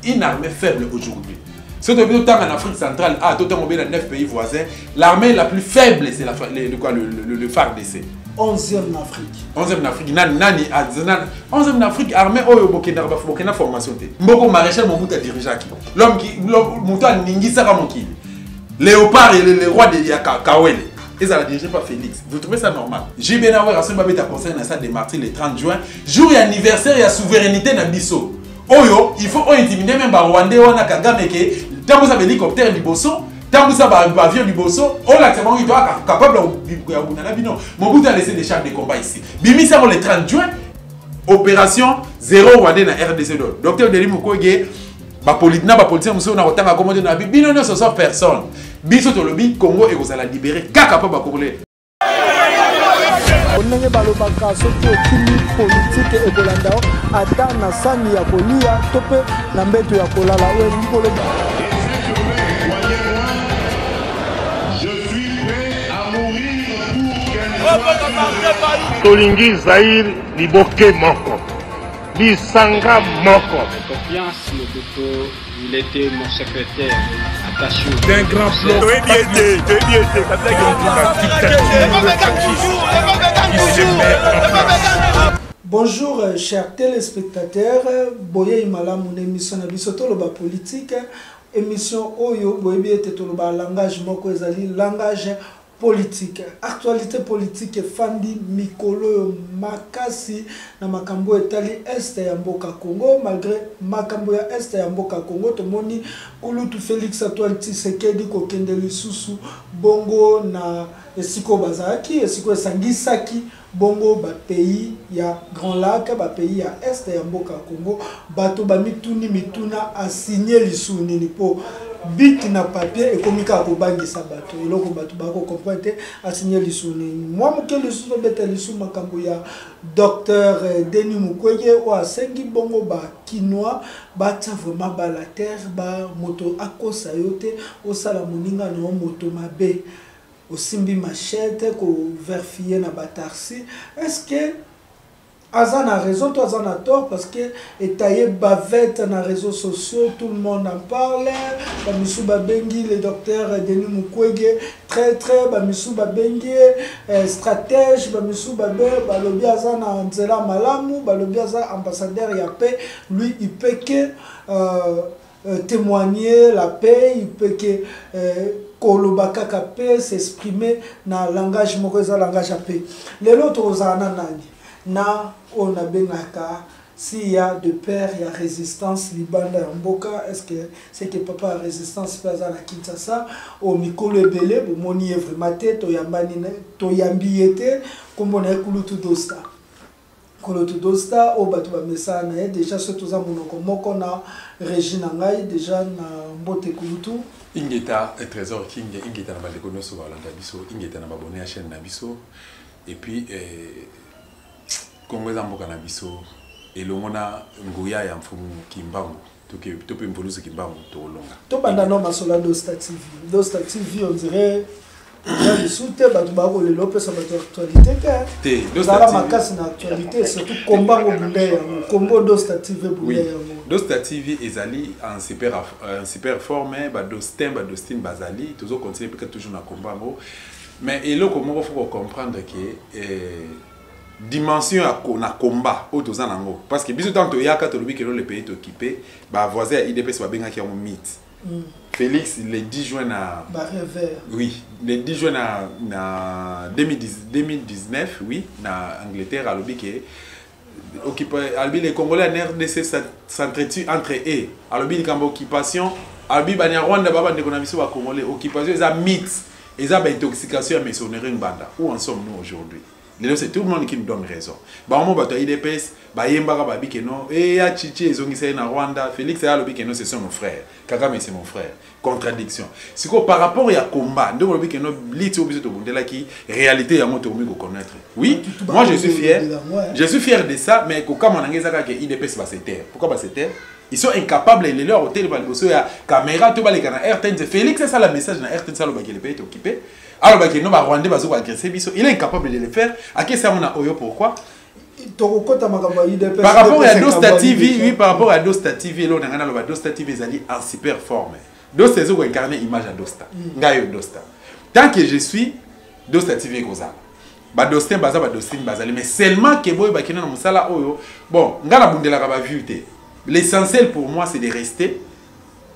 une armée faible aujourd'hui. Si tu es en Afrique centrale, tu es dans 9 pays voisins, l'armée la plus faible, c'est le FARDC. 11e en Afrique. 11e en Afrique. 11e en Afrique, armée, Burkina formation. Mboko maréchal Mobutu dirigeant. L'homme qui, Mouton Ningisa Ramonki. Léopard et le roi de Kawele. Ils ont dirigé par Félix. Vous trouvez ça normal? J'ai bien avoir à ce moment où conseil dans ça des martyrs le 30 juin, jour et anniversaire et la souveraineté dans Bisso. Oyo, il faut intimider même les Rwandais, on a Kagame qui, tant vous avez l'hélicoptère du Bosso, tant vous avez l'avion du Bosso, on a capable de Mobutu a laissé des chars de combat ici. Bimi ça le 30 juin, opération 0 Rwandais dans RDC. Docteur Denis Mukwege, politicien, on a autant à commander dans la Bible, non, ce sont personne. Biso to lobi Congo et vous allez libérer kaka pa bakongolais. Onenge balobaka soki okimi politique et kolanda ata na sani ya kolia tope na mbeto ya kolala oyo ngoloba. Je suis prêt à mourir pour Tolingi Zahir Liboke Moko. Bisanga Moko. Confiance, Mobutu, il était mon secrétaire attaché. D'un grand plan. Bonjour chers téléspectateurs, boye imala mon émission na biso toloba politique, émission oyo boye biete toloba langage moko ezali langage politique, actualité politique fandi mikolo makasi na makambo etali este ya mboka Congo. Malgré makambo ya este ya mboka Congo tomoni kulutu Félix Antoine Tshisekedi ko kende lisusu bongo na esiko bazaki esiko sangisaki bongo ba pays ya Grand Lac, ba pays ya este ya mboka Congo, bato ba mituna a signé lisuni ni po bit na papier et komika ko bangisa bato eloko bato bako comprendre a signé lisuni. Moi moke lisusu beta lisu makambo ya docteur Denis Mukwege o asengi bongo ba kinois bata vraiment ba la terre ba moto akosa yote o sala moninga no moto mabe au simbi machette ko verfier na batarsi. Est-ce que Azan a raison, toi Azan a tort, parce que étaillé bavette dans les réseaux sociaux, tout le monde en parle. Bamisou Babengi, le docteur Denis Mukwege, très, Bamisou Babengi, stratège, Bamisou Babé, Balobi Azan a Anzela Malamu, Balobi Azan ambassadeur Yapé, lui il peut que témoigner la paix, il peut que Kolobaka Kapé s'exprimer dans le langage mokoza, langage AP. Les autres aux ananani. Na on a benaka s'il y a de père il y a résistance libanda mboka. Est-ce que c'est que papa a résistance pas à la Kinshasa au mikolo ebele bo moni vraiment tête to yambani to yambiete comme on a kulutu dosta kulutu dosta o batu ba mesana déjà surtout za monoko moko na Regina ngai déjà na mbote kulutu Ingeta trésor king ingeta na baleko no so balanda biso ingeta na babone à chaîne na biso et puis Congo zamboka na biso elongona nguya ya mfumu kimbangu tope mvolusu kimbangu tolonga to banda no masola Dosta TV on dirait le soute batu bako le lope sa batu actualité te Dosta TV makasi na actualité surtout kombango bunde kombo Dosta TV bunde Dosta TV ezali en super forme ba dostin bazali toujours continuer peut-être toujours na kombango mais eloko moko faut comprendre que dimension à combat autour nango parce que biso tant yaka to lobi que le pays est occupé ba voisin IDPS ba benga ki en mythe. Félix le 10 juin na oui le 10 juin na 2019 oui na Angleterre a lobi que occupé albi les Congolais en RDC s'entretient entre eux albi les cambo occupation albi banya Rwanda baba ndeko na biso ba Congolais occupation eza mythe eza ba intoxication ya maçonnerie banda. Où en sommes-nous aujourd'hui? C'est tout le monde qui nous donne raison. Bah on va IDPS, bah yembara babi que non, et ya chichi ils ont dit na Rwanda, Félix a lobi que non, ce sont nos frères. Kagame c'est mon frère. Contradiction. C'est quoi par rapport à combat, donc lobi que non, l'ito biso to bundela qui réalité ya moto mi connaître. Oui, moi je suis fier. Je suis fier de ça, mais comme on a que IDPS va se taire. Pourquoi va se taire? Ils sont incapables de leur hôtel il y a caméra tout balé kana RTN Félix c'est ça le message na RTN ça le bagé le pays est occupé. Alors bah que non bah Rwandais bazo agresser biso, il est incapable de le faire. À qui ça on a oyo pourquoi? Par rapport à Dosta TV, oui, par rapport à Dosta TV, là, on a Dosta TV, ils allaient en super forme. Dosta, c'est incarné image à Dosta. Ngayo Dosta. Tant que je suis, Dosta TV Goza. Dosta, mais seulement que boy, bakina na musala oyo. Bon, ngala bundela ka ba vue. L'essentiel pour moi, c'est de rester.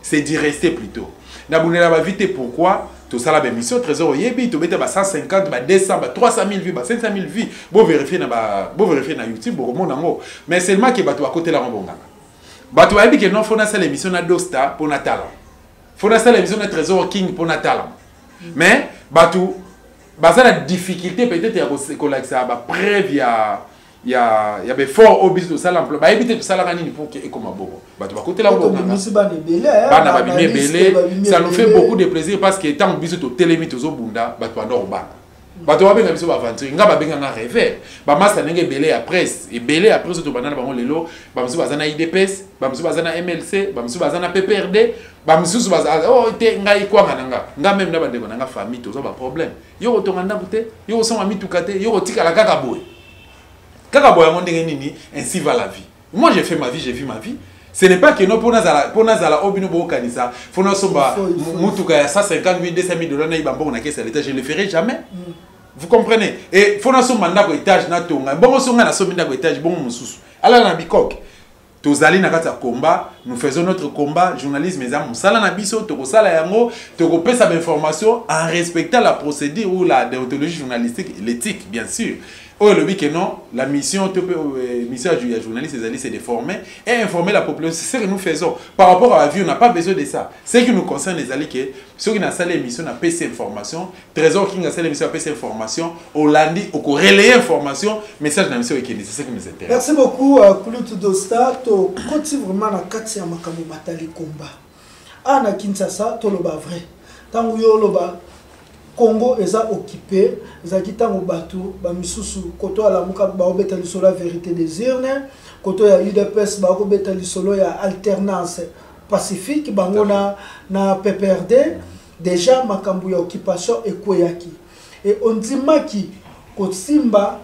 C'est d'y rester plutôt. Na bundela ba vue, pourquoi? Tout ça, la mission trésor, yebi, tu mets 150, 200, 300 000 vues, 500 000 vues. Bon vérifier na YouTube, bon monde. Mais seulement que tu à côté la rembonga. Tu as dit que non, faut na l'émission na Dosta pour Natal. Faut na l'émission na Trésor King pour Natal. Mais tu la difficulté peut-être à ça, preuve il y a des forts obus de ça l'emploi. Bah éviter tout ça la ganine pour que comme bon. Tu vas côté la bon. Ça nous fait beaucoup de plaisir parce que tant biso to télémi to zo bunda, tu vas ndor ba. Tu vas bien biso aventure, nga ba benga nga rêver. Ba masa ndenge belé après et belé après to banana bango lelo, ba mso bazana IDPS, ba mso bazana MLC, ba mso bazana PPRD, ba mso bazana oh te nga ikwanga nanga. Nga même na bandeko nanga famille to zo ba problème. Yo otonga ndabute, yo osoma mitukate, yo otika la kaka boy. Ainsi va la vie. Moi j'ai fait ma vie, j'ai vu ma vie. Ce n'est pas que nous pour nazala obino bo kanisa, faut nous somba mutuka ya 150 000 200 000 dollars na ibambo na caisse à l'état, je ne le ferai jamais. Vous comprenez? Et faut nous somba ndako étage na tonga. Bon songa na somba ndako étage bon mususu. Ala na bikok. Tozali na kata combat, nous faisons notre combat, journalisme mes amis, sala na biso, toko sala yango, toko pesa d'information en respectant la procédure ou la déontologie journalistique, l'éthique bien sûr. Oh, le week non, la mission du journaliste, c'est de former et informer la population. C'est ce que nous faisons. Par rapport à la vie, on n'a pas besoin de ça. Ce qui nous concerne, les alliés, que ceux qui n'ont pas l'émission, n'ont pas ces informations. Trésor qui n'a pas l'émission, n'ont pas ces informations. Hollandi, on relayer l'information. Message de la mission, c'est ce qui nous intéresse. Merci beaucoup, Kouloutou Dosta. Tu continues vraiment à Katia Makamu Matali Komba. Ana Kinshasa, tu l'as vrai. Tant que tu l'as Congo est occupé, ils ont bateau, bamisusu koto ala muka ba obeta lisolo la vérité des urnes, koto ya UDPS ba obeta lisolo ya alternance pacifique bangona na PPRD déjà makambu ya occupation ekoyaki. Et on dit maki kosimba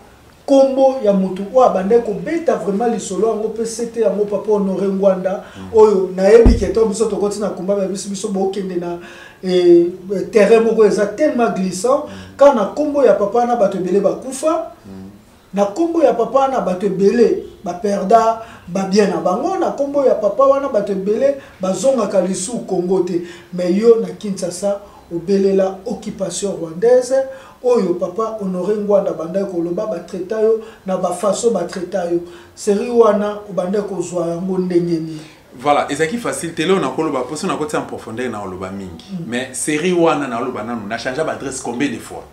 kombo ya mutu wa bande ko beta vraiment lisolo ngo PCT ngo papa Honoré Ngwanda oyo na yebi keto biso to kotina komba ba biso bo kende na et terrain moko eza tellement glissant quand na kombo ya papa na bato belé ba kufa na kombo ya papa na bato belé ba perda ba bien na bango na kombo ya papa wana bato belé ba zonga kalisu Congo te mais yo na Kinshasa obelé la occupation rwandaise oyo papa Honoré Ngwanda banda ko loba ba traita yo na ba faso ba traita yo seri wana obanda ko zwa yango ndenge ni. Voilà, et ça qui facile, télé on a koloba, parce qu'on a côté en profondeur na oloba mingi. Mais série wana na oloba nanu na changé d'adresse combien de fois.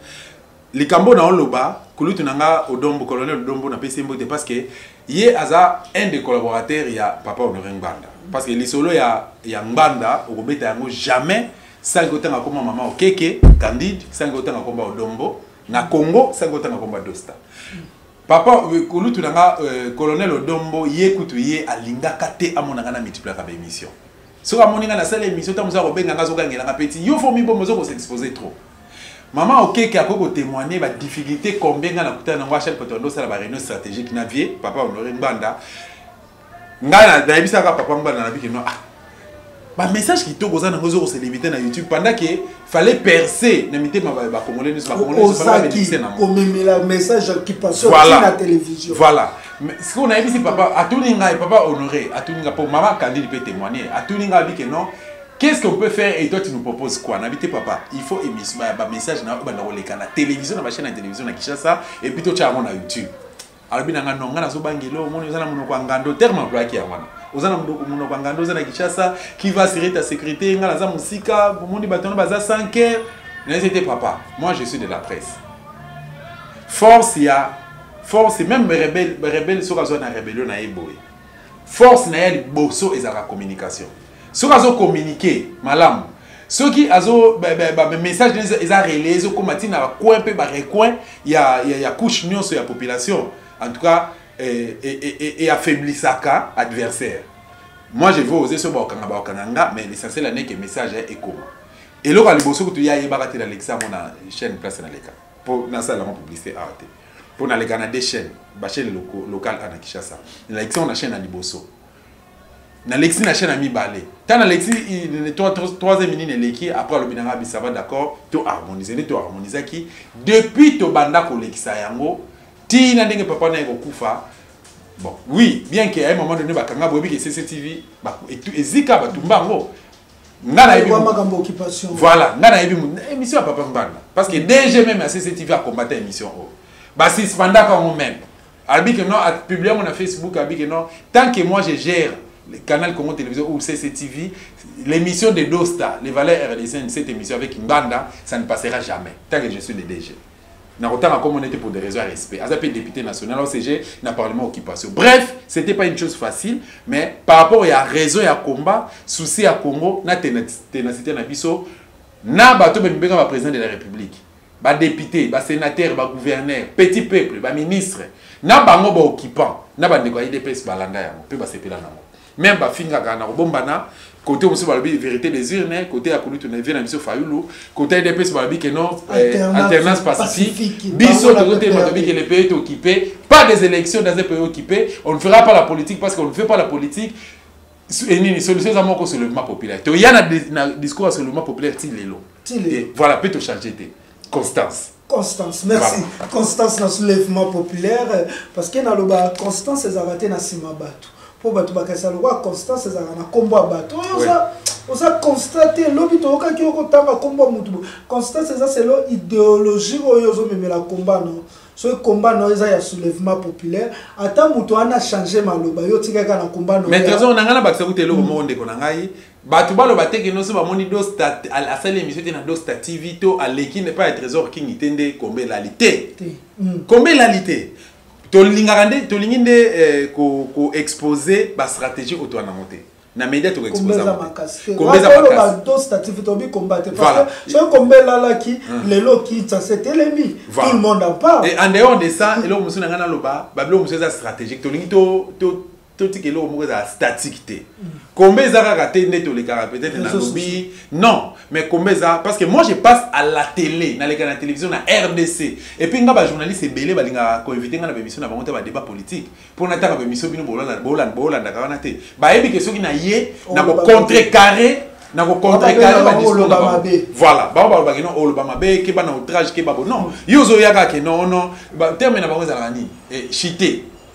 Les cambo na oloba, kulutu nanga Odombo colonel Odombo na PC Mbote parce que yé aza un des collaborateurs ya papa Honoré Ngwanda. Parce que les solo ya Ngwanda au beta yango jamais sans côté na koma maman Okeke, Candide, sans côté na komba Odombo, na Congo sans côté na komba Dosta. Papa, kulutu nanga colonel Odombo ye kutu ye alinga kate amonanga na multiplier ka émission. So amoninga na salle émission tamuza ko benga ngazo kangela nga petit. Yo fo mi bo mozo ko s'exposer trop. Maman Okeke akoko témoigner ba difficulté combien nga na kutana ngwa chef potondo sala ba réunion stratégique na vie papa Honoré Ngwanda. Nga na bisa ka papa Ngwanda na biki no ah. Ba message qui to goza na ngozo ko se limiter na YouTube pendant que fallait percer na mité ba congolais ne pas bénéficier na moi. La message qui passe sur la télévision. Voilà. Mais ce qu'on a dit c'est papa atuninga et papa Honoré atuninga pour maman Candide peut témoigner atuninga dit que non. Qu'est-ce qu'on peut faire et toi tu nous proposes quoi? N'habitez papa, il faut émission ba message na ba na télévision na chaîne de télévision na Kinshasa et puis toi tu as mon YouTube. Alors bien nga non nga na zo bangelo mon yozana monoko ngando terme emploi qui ya wana. Ozana monoko ngando ozana Kinshasa qui va assurer ta sécurité nga na za musika bomondi batono baza 5 heures. N'hésitez papa, moi je suis de la presse. Force même rebelle sur la rébellion na eboé. Force na ya liboso ezala communication. Sur azo communiquer malam. Ceux qui azo message les a relayé comme matina coin pe ba recoin il y a couche nyonso ya population en tout cas et affaiblissaka adversaire. Moi je veux oser so ba okanga mais l'essentiel n'est que message est comment. Et là le bosso que tu y a yebaka te Alexa mona chaîne place na leka. Pour na sala mon publicité arrêté. Pour na leka na des chaînes ba chaîne locale à Kinshasa. Na Lexi on a chaîne à Liboso. Na Lexi na chaîne à Mibale. Tant na Lexi il 3e minute l'équipe après le binanga ça va d'accord, to harmoniser qui depuis to banda ko Lexi yango ti na ndenge papa na ko kufa. Bon, oui, bien qu'à un moment donné bakanga bobi que CCTV ba ezika batumbango. Voilà, ngana yebi émission papa mbana parce que DG même à CCTV a combattu émission oh. Bah si pendant quand même. Albi que non a publié mon Facebook albi que non tant que moi je gère le canal Congo Télévision ou CCTV l'émission de Dosta, les valeurs RDC cette émission avec Mbanda, ça ne passera jamais tant que je suis le DG. N'a autant comme on était pour des raisons de respect. As appelé député national au CG, n'a parlement occupation. Bref, c'était pas une chose facile, mais par rapport à raison et à combat, souci à Congo, na ténacité na biso, na bato ben benga ba président de la République, ba député, ba sénateur, ba gouverneur, petit peuple, ba ministre, na bango ba occupant, na ba ndeko IDPS balanda ya, pe ba sepela na mo. Même ba finga kana bombana côté aussi la vérité des urnes, côté à Kouloutou na vient biso Fayulu, côté DPS balabi que non alternance pacifique. Biso de côté balabi que le pays est occupé, pas des élections dans un pays occupé, on ne fera pas la politique parce qu'on ne fait pas la politique. Et ni solution à mon sur le mouvement populaire. Il y a un discours sur le mouvement populaire et voilà peut te changer Constance. Constance, merci. Voilà. Constance dans le soulèvement populaire parce que dans le bas Constance c'est arrêté na Simabatu. Pour battre bakasa le roi Constance c'est na combat bateau. On a constaté l'obito oka ki okotanga combat mutu. Constance c'est l'idéologie oyozo même la combat non. Ce combat non il y a soulèvement populaire. Attends mutu ana changé maloba yo tikaka na combat non. Mais trésor on ngana bakisa kutelo mo ndeko na ngai. Batu balo bateke no so ba moni do stat à celle émission na do stativito à l'équipe n'est pas un trésor qui n'itende combé la lité. Combé la lité. Tolingande ko exposer ba stratégie auto na monter. Na média to exposer. Combé za do stativito bi combattre parce que c'est combé là qui les lots qui ça c'était l'ennemi. Tout le monde en parle. Et en dehors de ça, et là musu na ngana loba, ba blo musu za stratégique tolingi to tikelo mo za statique. Combien ça a neto les gars peut-être dans lobby non mais combien ça parce que moi je passe à la télé dans les canaux de télévision na RDC et puis ngaba journaliste belé balinga ko inviter ngana émission na bango ba débat politique pour na taka émission bino bolanda kana te ba yebi que soki na ye na ko contrecarrer voilà ba ba no olobama be ke ba na outrage ke ba non yozo yaka ke non terme na bango za nani et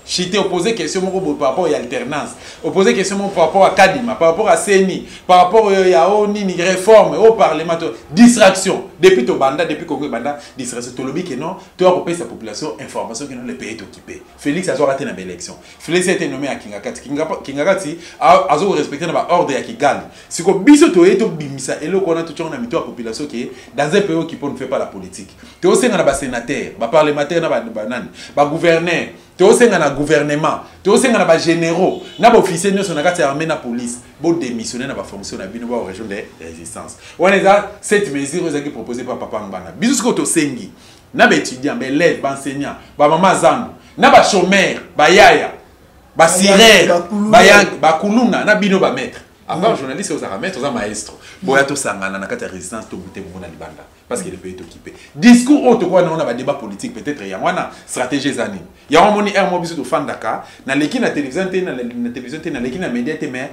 chité opposer question par rapport à alternance, opposer question par rapport à Kadima, par rapport à CENI, par rapport à Nini réforme au parlement, distraction depuis to banda depuis Congo banda distraction to lobby que non, tu as repéré sa population information que non le pays est occupé. Félix a raté dans l'élection. Félix a été nommé à Kingakati a respecté dans ordre à Kigali. Si ko biso to eto bimisa et le qu'on a tout na mito la population qui est dans un pays qui ne fait pas la politique. Tu aussi na ba sénateur, ba parlementaire na ba banane, ba gouverneur tu as un gouvernement, tu as un généraux, tu as un officier de la police, tu as démissionné dans la fonction de la région de résistance. On a cette mesure proposée par Papa Mbana. Bisous que tu as sengi, tu as étudiant, tu as élève, tu as enseignant, tu as maman Zambo, tu as chômeur, tu as yaya, tu as sirène, tu as kuluna, tu as bino ba maître. Avant journaliste aux maître, aux maestro. Boya to sangana na kata résistance to bouté mon libanda parce que le pays est occupé. Discours autre quoi on a débat politique peut-être il y a une stratégie zani. Il y a un moni un mobisu to fandaka na l'équipe na télévision na télévision na l'équipe na média mais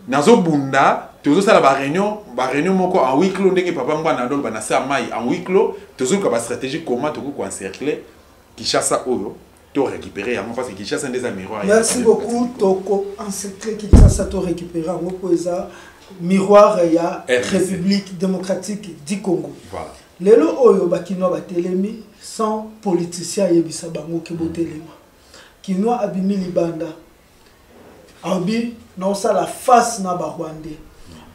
nazo bunda tozo sala ba réunion moko en huis clos ndenge papa ngwana ndolo bana sa mai en huis clos tozo ka ba stratégie comment to ko encercler Kinshasa oyo to récupérer parce que Kinshasa des miroirs. Merci beaucoup Toko en secret Kinshasa to récupérer en poeza miroir ya République démocratique du Congo. Voilà. Lelo oyo bakino ba telemi sans politicien yebisa bango ke botelema. Kino abimi libanda. Abi non ça la face na ba Rwandais.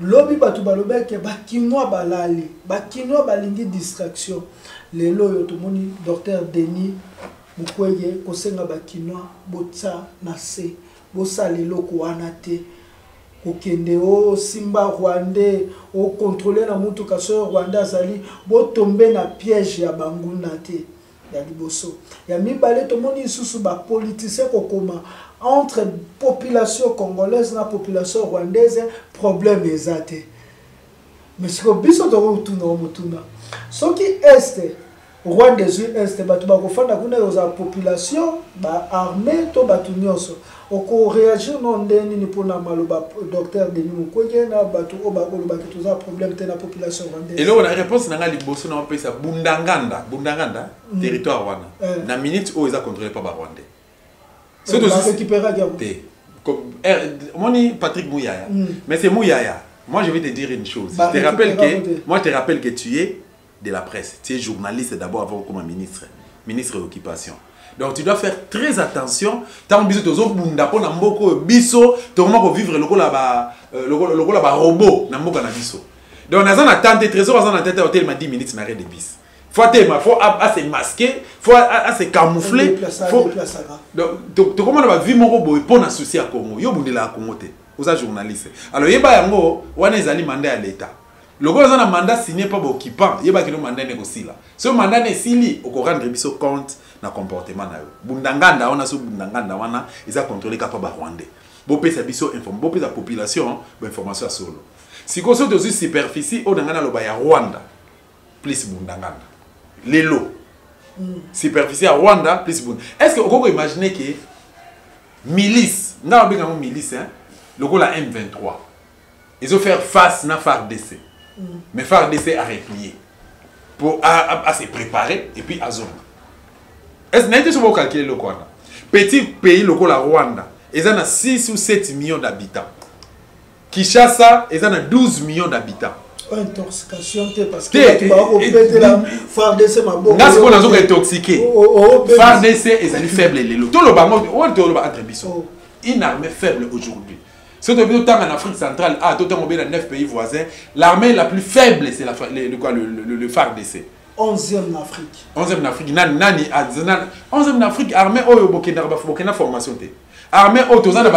Lobi batu balobeke bakino balali, bakino balingi distraction. Lelo oyo to moni docteur Denis Mukwege kosenga bakino botsa na se bosa lelo ko anate kokende o simba rwandais o contrôler na mutu kaso rwanda azali bo tomber na piège ya banguna te ya liboso ya mibale to moni susu ba politicien kokoma entre population congolaise na population rwandaise problème ezate mais ce que biso to tuna mutuna soki este Rwanda du Est, batu bakofanda kuna yoza population ba armée to batu nyonso. Oko réagir non ndeni ni pona maloba docteur Denis Mukwege na batu oba koloba que toza problème te na population rwandaise. Et là la réponse na liboso na pesa Bundanganda, Bundanganda territoire wana. Na minute où ils a contrôlé par Rwandais. C'est de récupérer comme moni Patrick Mouyaya. Mais c'est Mouyaya. Moi je vais te dire une chose. Je te rappelle que tu es de la presse. Tu es journaliste d'abord avant comme ministre de l'occupation. Donc tu dois faire très attention. Tant biso tozo bunda pona mboko biso, to comment vivre le ba robot na mboka na biso. Donc on a en attente trésor en attente hôtel m'a 10 minutes m'arrête de bis. Faut se masquer, faut se camoufler, faut donc to comment on va vivre mon robot pour na souci à Congo. Yo bundela à Congo te. Aux journalistes. Alors yeba yango wana ezali mandat à l'état. Le gouvernement a un mandat signé par l'occupant. Il y a un mandat négocié là. Ce mandat est signé au rendre compte na comportement na yo. Bundanganda on a sous Bundanganda wana ils a contrôlé capable Rwandais. Bopé sa biso informe, bopé sa population information à solo. Si qu'on soit dans une superficie au Dangana lo baya Rwanda plus Bundanganda. Lelo. Superficie à Rwanda plus Bundanganda. Est-ce que vous imaginez que milice, n'a pas bien milice hein, le gars la M23. Ils ont fait face na FARDC. Mais FARDC a replié pour à se préparer et puis à zone. Est-ce que vous calculer le Rwanda? Petit pays le Rwanda, ils ont 6 ou 7 millions d'habitants. Kinshasa, ils ont 12 millions d'habitants. Intoxication parce que tu vas la FARDC ma bonne. Parce qu'on a donc intoxiqué. FARDC ils sont faibles les lots. Tout le bango entre bisous. Une armée faible aujourd'hui. Si on est en Afrique centrale, à tout le 9 pays voisins, l'armée la plus faible, c'est le FARDC. 11e en Afrique. 11e en Afrique. 11e en Afrique, armée au Burkina formation. Armée au 200 000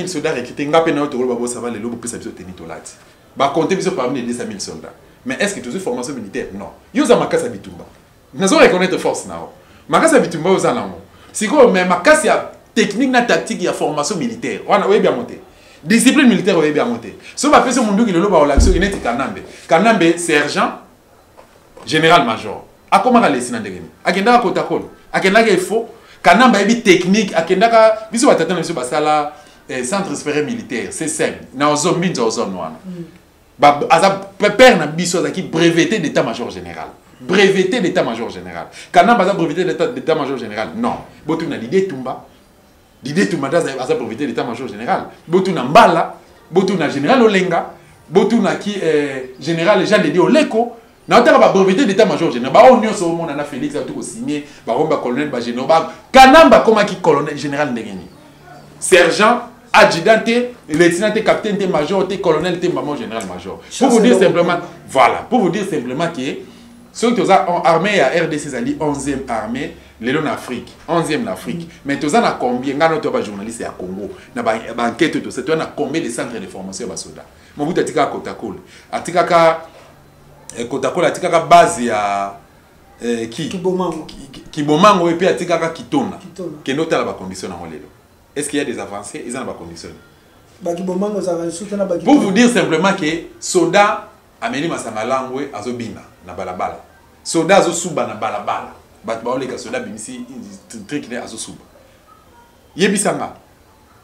soldats recrutés. On a peine au savoir les lobes pour s'habiller au tenitolati. Bah compter parmi les 200 000 soldats. Mais est-ce que tu as une formation militaire? Non. Ils ont Makasa Bitumba. Nous avons reconnaître force now. Makasa Bitumba aux anamo. Si quoi mais Makasa technique na tactique, il y a formation militaire. On a bien monté. Discipline militaire, on a bien monté. Si on va faire ce monde qui le loba l'action, il est Kanambe. Kanambe, sergent, général-major. A comment aller sinon de gagner? A Kendaka Kotakol. A Kendaka il faut. Kanambe est technique. A Kendaka, biso batata monsieur Basala, centre supérieur militaire. C'est simple. Na ozone minza ozone noana. Ba aza père na biso qui breveté d'état-major général. Breveté d'état-major général. Kanambe aza breveté d'état-major général. Non. Botu na l'idée tumba. L'idée tout mandat a profité de l'état-major général. Botuna Mbala, Botuna général Olenga, Botuna qui général Jean de Dieu Oleko. N'a pas profité de l'état-major général. Bah on y a ce moment on a Félix a tout signé. Bah on va colonel bah général. Kanamba comment qui colonel général Ndengeni. Sergent, adjudant, lieutenant, capitaine, major, colonel, maman général major. Pour vous dire simplement, voilà, pour vous dire simplement que ceux qui ont armé à RDC Zali 11e armée. Les en Afrique, 11e en Afrique. Mais tu as combien de journalistes à Congo? Tu as enquête tout ça. Tu as combien de centres de formation à soldats? Mon bout à Kotakol. À Kotakol, à base à Kibomango et puis à Kitona. Qui note à la condition en Molélo. Est-ce qu'il y a des avancées? Ils ont la condition. Pour vous dire simplement que soldats ameni masangalangwe azobina na balabala. Soldats azosuba na balabala. Les soldats bimisi truc ne azosuba yebisanga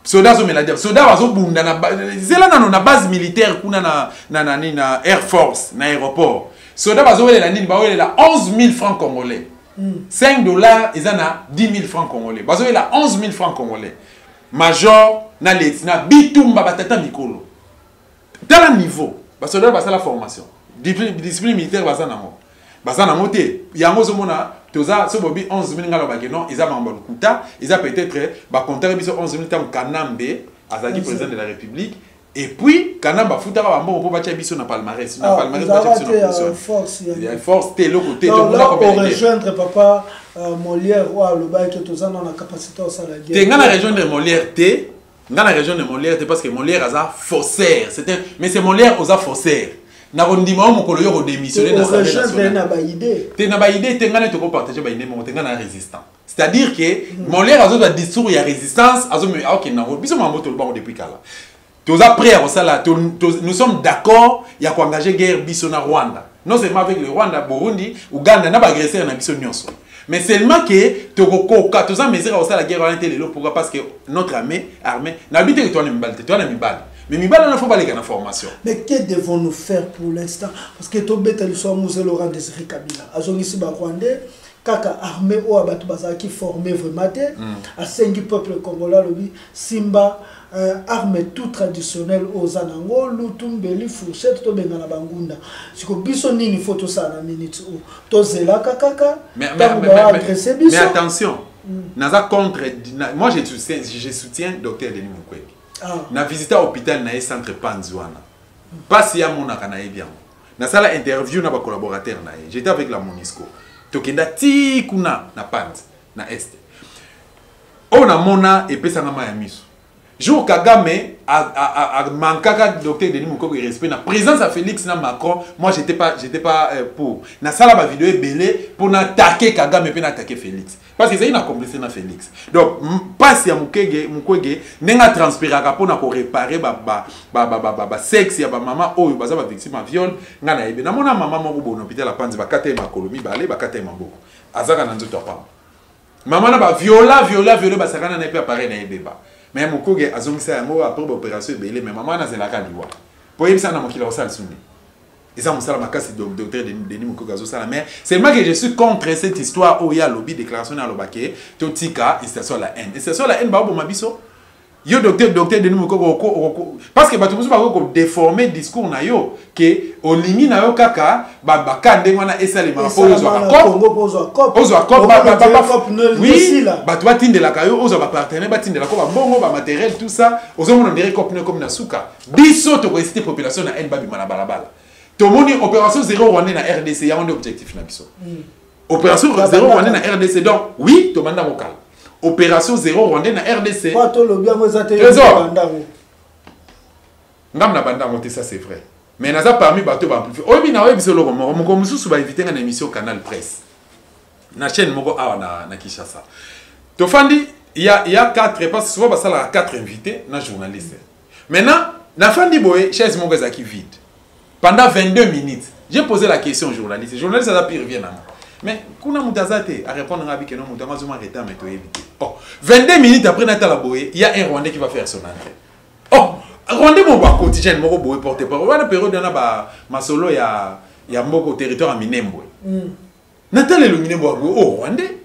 soldats zo meladi soldats bazo bunda na zela na base militaire kuna na Air Force na aéroport soldats bazo welela nini ba welela 11 000 francs congolais. $5 ils en a 10 000 francs congolais bazo welela 11 000 francs congolais major na lieutenant bitumba batata mikolo dans le niveau ba soldats basa la formation discipline militaire basa na mo basa na moté yango zo mona toza so bobi 11 000 ngalo bageno ils a mambalukuta ils a peut-être ba compter biso 11 000 tam Kanambe azaki président de la République et puis Kanamba futaka ba mbongo po bacha biso na palmarès bacha biso na force il y a force té le côté to mona ko rejoindre papa Molière ou le bail que toza na capacité au salaire té ngana rejoindre Molière té ngana rejoindre Molière té parce que Molière aza faussaire mais c'est Molière oza faussaire na rondima mo kolo yo démissionner dans sa rejoindre na ba idée té na ba idée té ngana to ko partager ba idée mo té ngana résistant c'est-à-dire que Molière azo da discours ya résistance azo me OK na biso mambo to ba depuis kala toza prêt à ça là nous sommes d'accord il y a ko engager guerre biso na Rwanda Non seulement avec le Rwanda, Burundi, Ouganda, n'a pas agressé un ambition nyonso. Mais seulement que Togokoka, tous en mesure à la guerre en pourquoi parce que notre armée, n'habite que toi n'as mis balle. Mais mi balle, il ne faut pas les gagner en formation. Mais que devons-nous faire pour l'instant? Parce que tout bête, il soit Moussé Laurent Désiré Kabila. À son ici, Rwandais, Kaka armée ou Abatou Baza qui formé vraiment à 5 peuples congolais, Simba, armée tout traditionnelle aux Anango, Lutumbeli, Fourchette, Tobengana Bangunda. Si vous avez une photo ça dans la minute où Tozela Kaka, mais attention, naza contre, moi je soutiens Dr Denis Mukwege. Na visité l'hôpital na centre Panzouana. Pas si ya mona kana bien. Na sala interview na ba collaborateur na. J'étais avec la Monisco. Tokenda ti kuna na Panz na Est. On a mona et pesa na ma ya miso. Jour Kagame a manqué docteur Denis Mukwege respect na présence à Félix na Macron. Moi j'étais pas pour. Na sala ba vidéo belé pour n'attaquer Kagame et attaquer Félix. Parce que c'est une accomplissé na Félix. Donc pas si Mukwege n'enga transpirer pour na ko réparer ba sexe ya ba maman oyo baza ba victime de viol nga na yebe. Na mona maman moko bon hôpital la Panzi ba kate ma kolomi ba ale ba kate maboko. Azaka na nzoto pa. Maman na ba viola ba sakana na pe appareil na yebe ba. Mais Mukwege azongisa yango après opération belé mais maman na zelaka liwa. Po yebisa na mokila osal sunni. Et ça, je suis docteur Denis Mukwege. Mais c'est moi que je suis contre cette histoire où il y a lobby déclaration à l'obake. Totika, et c'est sur la haine. Et c'est sur la haine, bah, bon, ma biso. Yo docteur Denis Mukwege. Parce que bah, tout le monde va déformer le discours na yo que au limite na yo kaka, bah, kande wana esa les mains pour ozo akop. Ozo akop, oui. Bah, toi tinde la kayo, ozo ba partenaire, bah tinde la ko ba bongo, ba matériel, tout ça. Ozo mon dirait comme na suka. Biso to réciter population na haine ba bimana balabala. Tout le monde opération 0 Rwandais na RDC, il y a un objectif. Opération 0 Rwandais na RDC, donc oui, tout le monde a vocal. Opération 0 Rwandais na RDC. Trésor. Ça c'est vrai. Mais il y a parmi les bateaux amplifiés. Oui, il y a un émission qui va inviter une émission Canal Presse. Na chaîne na Kinshasa. Tofandi, il y a 4, parce que souvent, il y a 4 invités, na journalistes. Maintenant, na Fandi Boye, chaise Mogoza qui vide. Pendant 22 minutes, j'ai posé la question au journaliste. Le journaliste a pu revenir. Mais, kuna mutazate à répondre à que non, mutazama reta mais to éviter. Oh, 22 minutes après Natala Boye, il y a un Rwandais qui va faire son entrée. Oh, Rwandais mon ba quotidien mon Boye porte parole. Voilà période na ba masolo ya mboko territoire à Minembwe. Natala le Minembwe oh Rwandais.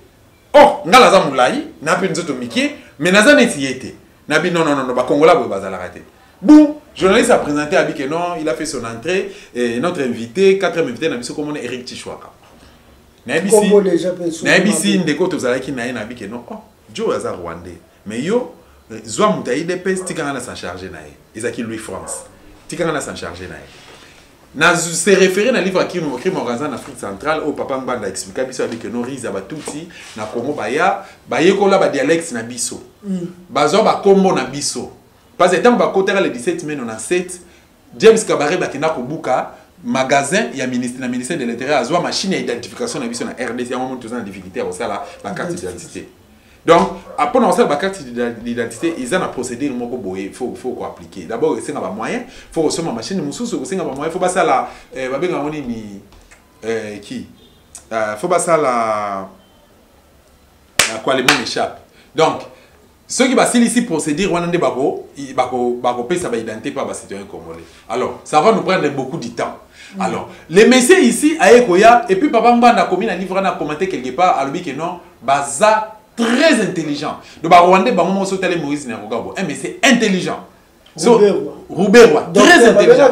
Oh, ngala za mulai, na pe nzoto mikie, mais naza netiete. Nabi non ba Congola boye bazala raté. Bon, journaliste a présenté à que non, il a fait son entrée et notre invité, 4e invité, comme on est Eric Tichouaka. Naibisi ndeko tozalaki na na que non, oh, Joe Hazard Rwandais. Mais yo, Zoa Moutaï de pes tikanga s'en charger na Isaki Louis France. Tikanga s'en charger na se référé dans le livre qui crime organisé en Afrique centrale au papa Mbanda expliquer biso avec que no riza batuti na Congo baya bayekola ba dialecte na biso. Bazo ba kombo na biso. Parce que tant que le 17 mai 97, James Kabaré bakina kobuka magasin ya ministère de l'Intérieur a zoa machine d'identification na biso na RDC à moment tous en difficulté au ça la carte d'identité. Donc après on sait la carte d'identité ils ont un procédé moko boye faut quoi appliquer. D'abord c'est un moyen, faut recevoir machine mususu c'est un moyen faut pas ça la babenga moni ni qui faut pas ça la quoi les mots m'échappent. Donc ceux qui vont ici procéder, on a des bako, ça va identifier pas citoyen congolais. Alors, ça va nous prendre beaucoup de temps. Alors, les messieurs ici, à Ekoya, et puis papa Mbanda a commis un livre, on a commenté quelque part, à lui que non, baza très intelligent. Donc, Rwandais, Bamon Sotale Maurice Nerogabo, mais c'est intelligent. Rouberwa, très intelligent.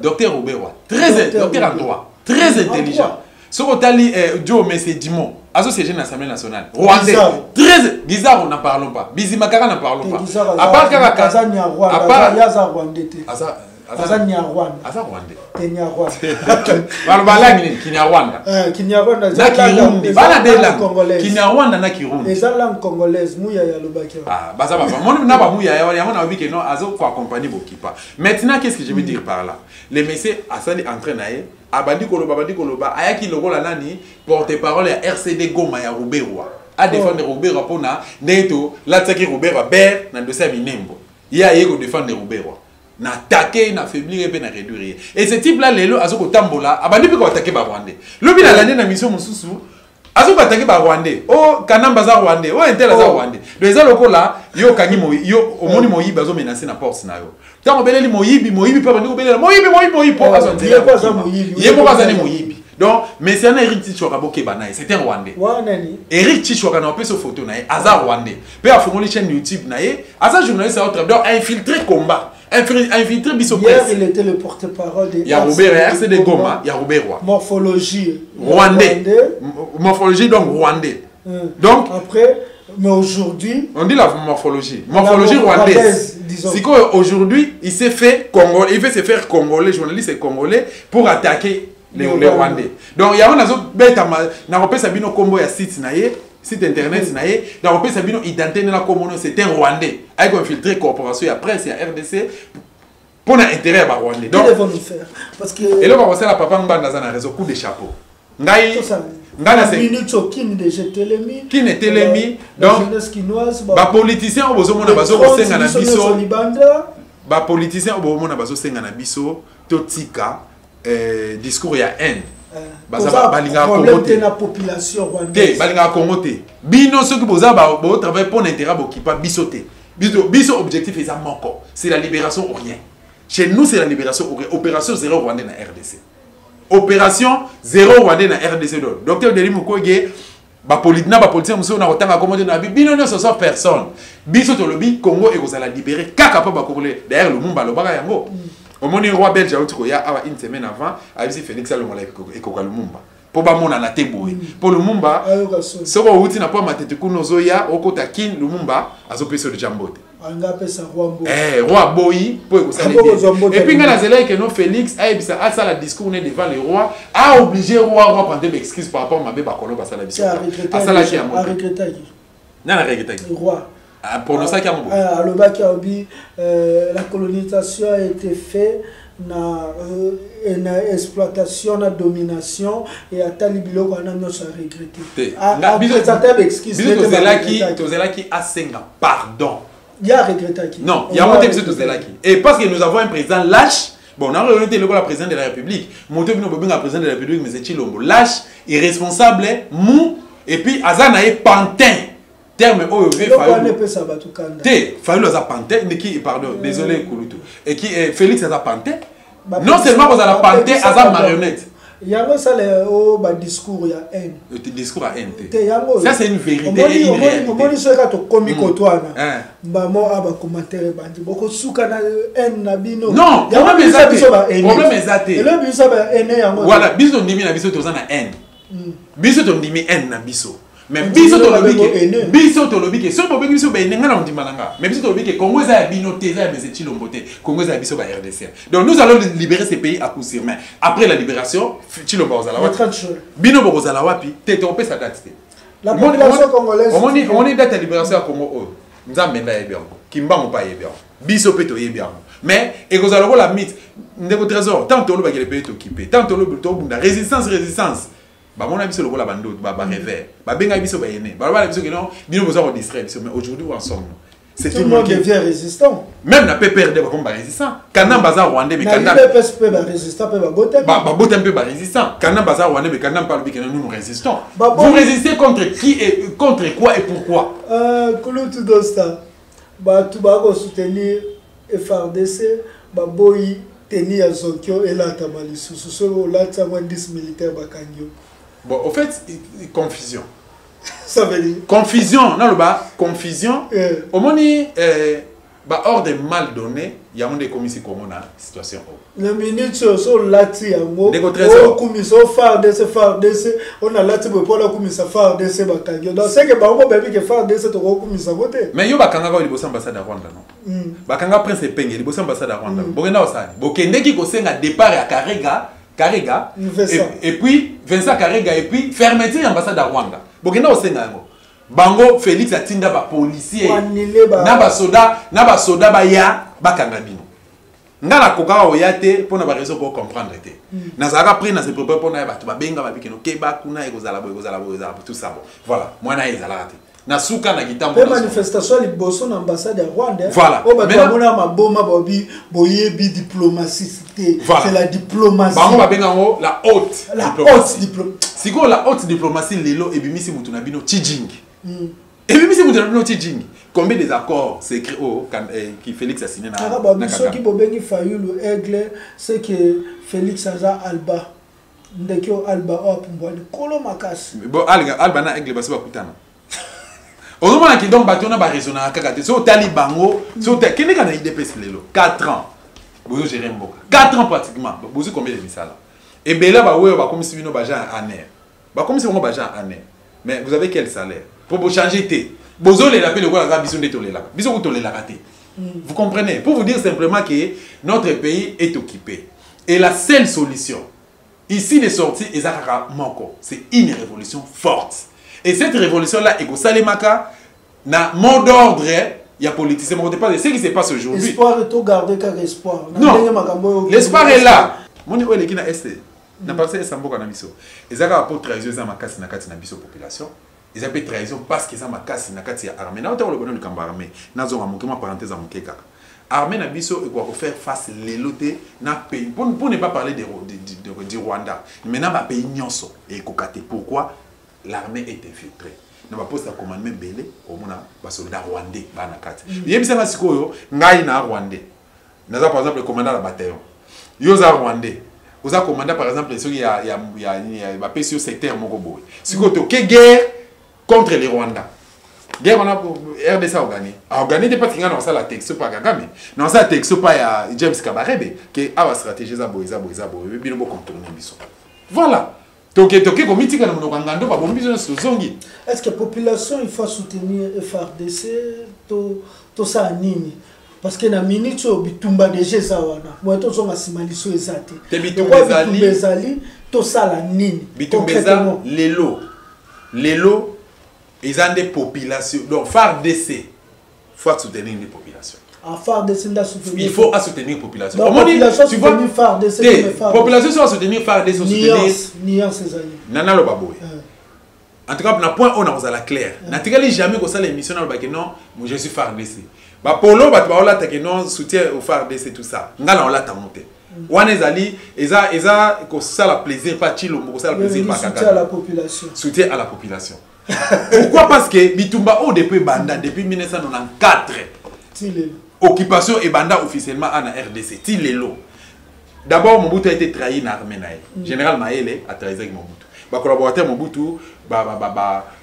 Docteur Rouberwa, docteur en droit, très intelligent. Ce que Joe, mais c'est Dimon. Associé à l'Assemblée nationale. Rwandais. Très bizarre, on n'en parlons pas. Bizimakara n'en parlons pas. À part Kaka. À part Rwandais. Aza Nyarwanda. Aza Rwandais. Nyarwanda. Kinyarwanda. Kinyarwanda. Na Kirundi. Bana de langue. Kinyarwanda na Kirundi. Les langues congolaises, mouya ya lobaki. Ah, baza baba. Mon n'a pas mouya ya, on a vu que non, azo ko accompagner Bokipa. Maintenant, qu'est-ce que je veux dire par là? Les messieurs asali entraînaient Abadi Koloba, ayaki logo la nani porte-parole ya RCD Goma ya Rouberwa. A défendre Rouberwa pona neto la tsaki Rouberwa ber na dossier Minembo. Ya yeko défendre Rouberwa. na attaquer, na affaiblir et na réduire. Et ce type là lelo azoko tambola abandi pe ko attaquer ba Rwandais. Lobi na lande na mission mususu azoko attaquer ba Rwandais. Oh Kanamba za Rwandais, oh Intel za Rwandais. Donc eza loko là yo kangi mo yo omoni moyibi azo menacer na porte na yo. Tango beleli moyibi pe bandi ko belela moyibi po azo ntela. Yebo bazane moyibi. Donc mais c'est un Eric Tshisekedi Bokebana, c'est un Rwandais. Eric Tshisekedi na pesa photo na ye aza Rwandais. Pe afongoli chaîne YouTube na ye, aza journaliste à autre donc infiltré combat. Infiltré biso hier il était le porte-parole de Robert RCD Goma, il y a Robert Roy. Morphologie Rwandais. Morphologie donc Rwandais. Donc après mais aujourd'hui on dit la morphologie rwandaise. C'est qu'aujourd'hui il s'est fait congolais, il veut se faire congolais, journaliste congolais pour attaquer les Rwandais. Donc il y a un autre bête na repère sabino combo ya site na ye. Site internet, dans le pays, identité c'est un Rwandais. Avec infiltré corporation, il y a presse, il y a RDC. Pour l'intérêt à Rwandais. Donc, devons nous faire parce que. Et là, on va faire la papa dans un réseau coup de chapeau. Qui n'était l'ennemi. Donc, les politiciens ont besoin de biso. Les politiciens ont besoin de biso. Totika, discours, il y a haine. Problème de la population rwandaise. Bino ceux qui travaillent pour l'intérêt qui pas bisoté. Biso objectif est manquant. C'est la libération ou rien. Chez nous c'est la libération ou rien. Opération 0 Rwandais na RDC. Opération 0 Rwandais na RDC. Docteur Denis Mukwege politicien muso na otanga commander na bino ne so personne. Biso to lobi Congo et kozala libérer kaka pa ba congolais. D'ailleurs le Lumumba lobaka yango. Au moment où roi belge a eu une semaine avant, a dit Félix Alomala et Koka Lumumba. Pour Bamona na Teboé. Pour Lumumba, ce qu'on a dit n'a pas maté kuno zoya au côté kin Lumumba a zopé de jambote. Roi Boyi pour et puis quand la zélé que non Félix a bisa a ça la discours devant le roi a obligé roi prendre des excuses par rapport à Mabé Bakolo basa la biso. A ça la qui a regretté. Na regretté. Roi. Pour nous ça qui a la colonisation a été faite na exploitation na domination et à talibilo qu'on a nous à regretter. Tozela qui a 5 ans. Pardon. Il y a regretté qui. Non, il y a monté Tozela qui. Et parce que nous avons un président lâche. Bon, on a regretté le président de la République. Monté nous le président de la République mais c'est Chilombo lâche, irresponsable, mou et puis Azana est pantin. Terme oh Fayou a panté qui pardon désolé Kouloutou et qui Félix a panté non seulement vous avez panté à marionnette il y a ça le oh discours il y a haine le discours à haine ça c'est une vérité et une réalité on ce que to comico toi na ba mo aba commentaire bandi boko suka na haine na bino non problème exacté le biso ba haine yango voilà biso ndimi na biso toza na haine biso to ndimi haine na biso mais biso to lobi ke so bobe biso ba nenga na ndimba nanga mais biso to lobi ke Congo za bino teza mais c'est Chilombo te Congo za biso ba RDC donc nous allons libérer ces pays à coup sûr mais après la libération Chilombo za la wapi bino bo za la wapi te to pesa date la population congolaise on est date de libération à Congo o nzambe nda yebia kimbango pa yebia biso pe to yebia mais et ko za la mythe ndeko trésor tant to lo ba ke les pays occupés tant to lo to bunda résistance bah mon ami c'est le rôle à bando bah rêver bah benga biso bah yene bah biso que non bino besoin de distraire mais aujourd'hui ensemble c'est tout le monde devient résistant même la PPRD bah comme bah résistant Kanam bazar rwandais mais Kanam PPSP bah résistant bah botem bah botem peu bah résistant Kanam bazar rwandais mais Kanam parle que nous résistons vous résistez contre qui et contre quoi et pourquoi Kouloutou Dosta bah tout bah soutenir FARDC bah boy tenir Zonkyo et là tabali sous là ça 10 militaires bakangyo. Bon, au fait, confusion. Ça veut dire confusion, non le bas, confusion. Au moment bah hors des mal donnés, il y a des commissions comme on a situation. Le minute sur lati yango. Des commissions FARDC, on a lati pour la commission FARDC bakangyo. Donc c'est que bah on peut que FARDC to commission voter. Mais yo bakanga ko libosa ambassade à Rwanda non. Bakanga prince Penge libosa ambassade à Rwanda. Bokenda osani. Bokende ki ko senga départ à Karega et puis Vincent Karega et puis fermeture l'ambassade à Rwanda. Bokenda osenga ngo. Bango Félix atinda ba policier na ba soda ba ya bakanga bino. Ngala koka oyate pour na ba raison pour comprendre te. Na zaka pris na se prépare pour na ba to ba benga ba bikeno keba kuna ekozala tout ça bon. Voilà, moi na ezala te. na suka na gitambo pe manifestation liboso na ambassade ya Rwanda voilà o ba mona maboma bobi boyebi diplomatie c'est la diplomatie bango ba benga ngo la haute diplomatie siko la haute diplomatie lelo ebimisi mutu na bino Tijing ebimisi mutu na bino Tijing combien des accords c'est écrit qui Félix a signé na Kagame ceux qui bobengi Fayulu Aigle c'est que Félix aza Alba ndekyo Alba op mbwani kolo makasi bon Alba na Aigle basi bakutana ozomona ki donc batona ba raisonner kaka te so tali bango so te kene kana IDPS lelo 4 ans bozo gérer mboka 4 ans pratiquement bozo combien de misala et bela ba weyo ba komisi bino ba gens année ba komisi ngo ba gens année mais vous avez quel salaire pour vous changer té bozo les appelle quoi la biso ndeto lela biso ko tolela raté vous comprenez pour vous dire simplement que notre pays est occupé et la seule solution ici les sorties ezakaka moko c'est une révolution forte. Et cette révolution-là, est salemaka na mot d'ordre, il y a politicien, mais pas ce qui se passe aujourd'hui. L'espoir est tout gardé car espoir. Non, l'espoir est là. Mon niveau est là, n'a pas ça mboka na biso. Ezaka pour trahison za makasi na kati na biso population. Ils appellent trahison parce que ça makasi na kati ya armée. Na otako le bonheur du kamba armée. Na zonga mokema parenthèse à mokeka. Armée na biso et quoi faire face les lotés na pays pour ne pas parler du Rwanda. Maintenant ba pays nyonso et kokate pourquoi l'armée est infiltrée. Na ba poste à commandement belé au mona ba soldat rwandais ba na kati. Yebisa masikoyo ngai na rwandais. Naza par exemple le commandant de la bataillon. Yoza rwandais. Oza commandant par exemple ceux qui ya ba PCO secteur moko boy. Siko to ke guerre contre les Rwandais. Guerre on a pour RDC a gagné. A gagné des partis dans ça la texte pas Kagame. Dans ça texte pas ya James Kabarebe que a la stratégie za boy bino bo contourner biso. Voilà. Toké comme tika na monokangando ba bombizo na sozongi. Est-ce que la population il faut soutenir FARDC to ça nini? Parce que na minute bitumba déjà ça wana. Moi to zonga simaliso ezate. Te bitumbezali to ça la nini? Bitumbeza lelo ils ont des populations. Donc FARDC faut soutenir les populations. Il faut soutenir les populations. Donc, population tu vois FARDC population soit soutenir FARDC soutenir Nana lo baboy. En tout cas, na point on a la clair. Na tikali jamais que ça l'émission na ba que non, moi je suis FARDC. Ba polo ba ba la ta que non soutien au FARDC tout ça. Ngala on la ta monter. Wana ezali eza ko ça la plaisir pas chilo ko ça la plaisir pas soutien à la population. Soutien à la population. Pourquoi? Parce que Bitumba au depuis Banda depuis 1994. Occupation et Banda officiellement en RDC. Tilelo. D'abord Mobutu a été trahi dans l'armée naïe. Général Maele a trahi avec Mobutu. Ba collaborateur Mobutu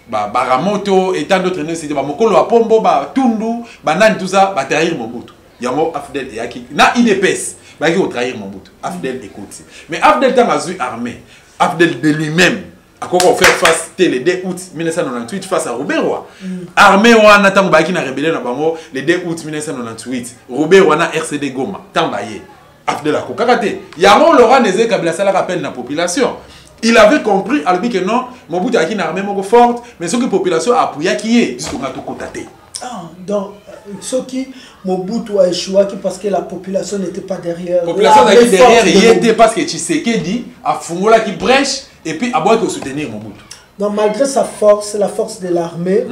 Baramoto et tant d'autres ne c'était ba Mokolo Apombo ba Tundu Banane tout ça ba trahir Mobutu. Yango Afdel et Aki na IDPS ba qui trahir Mobutu. Afdel écoute. Mais Afdel tant a eu armée. Afdel de lui-même a comment faire face le 2 août 1998 face à Robert Roy. Armée wana tant ba qui na rébellion na bango le 2 août 1998. Robert Roy na RCD Goma tant baye. Afdel a kokakate. Yango Laurent Nézé Kabila Sala rappelle la population. Il avait compris à lui que non, Mobutu a une armée forte, mais ce que la population a appuyé qui est jusqu'au côté. Donc, ce qui Mobutu a échoué parce que la population n'était pas derrière. La population n'était derrière, il était parce que Tshisekedi a Fungola qui brèche et puis a beau soutenir Mobutu. Donc, malgré sa force, la force de l'armée,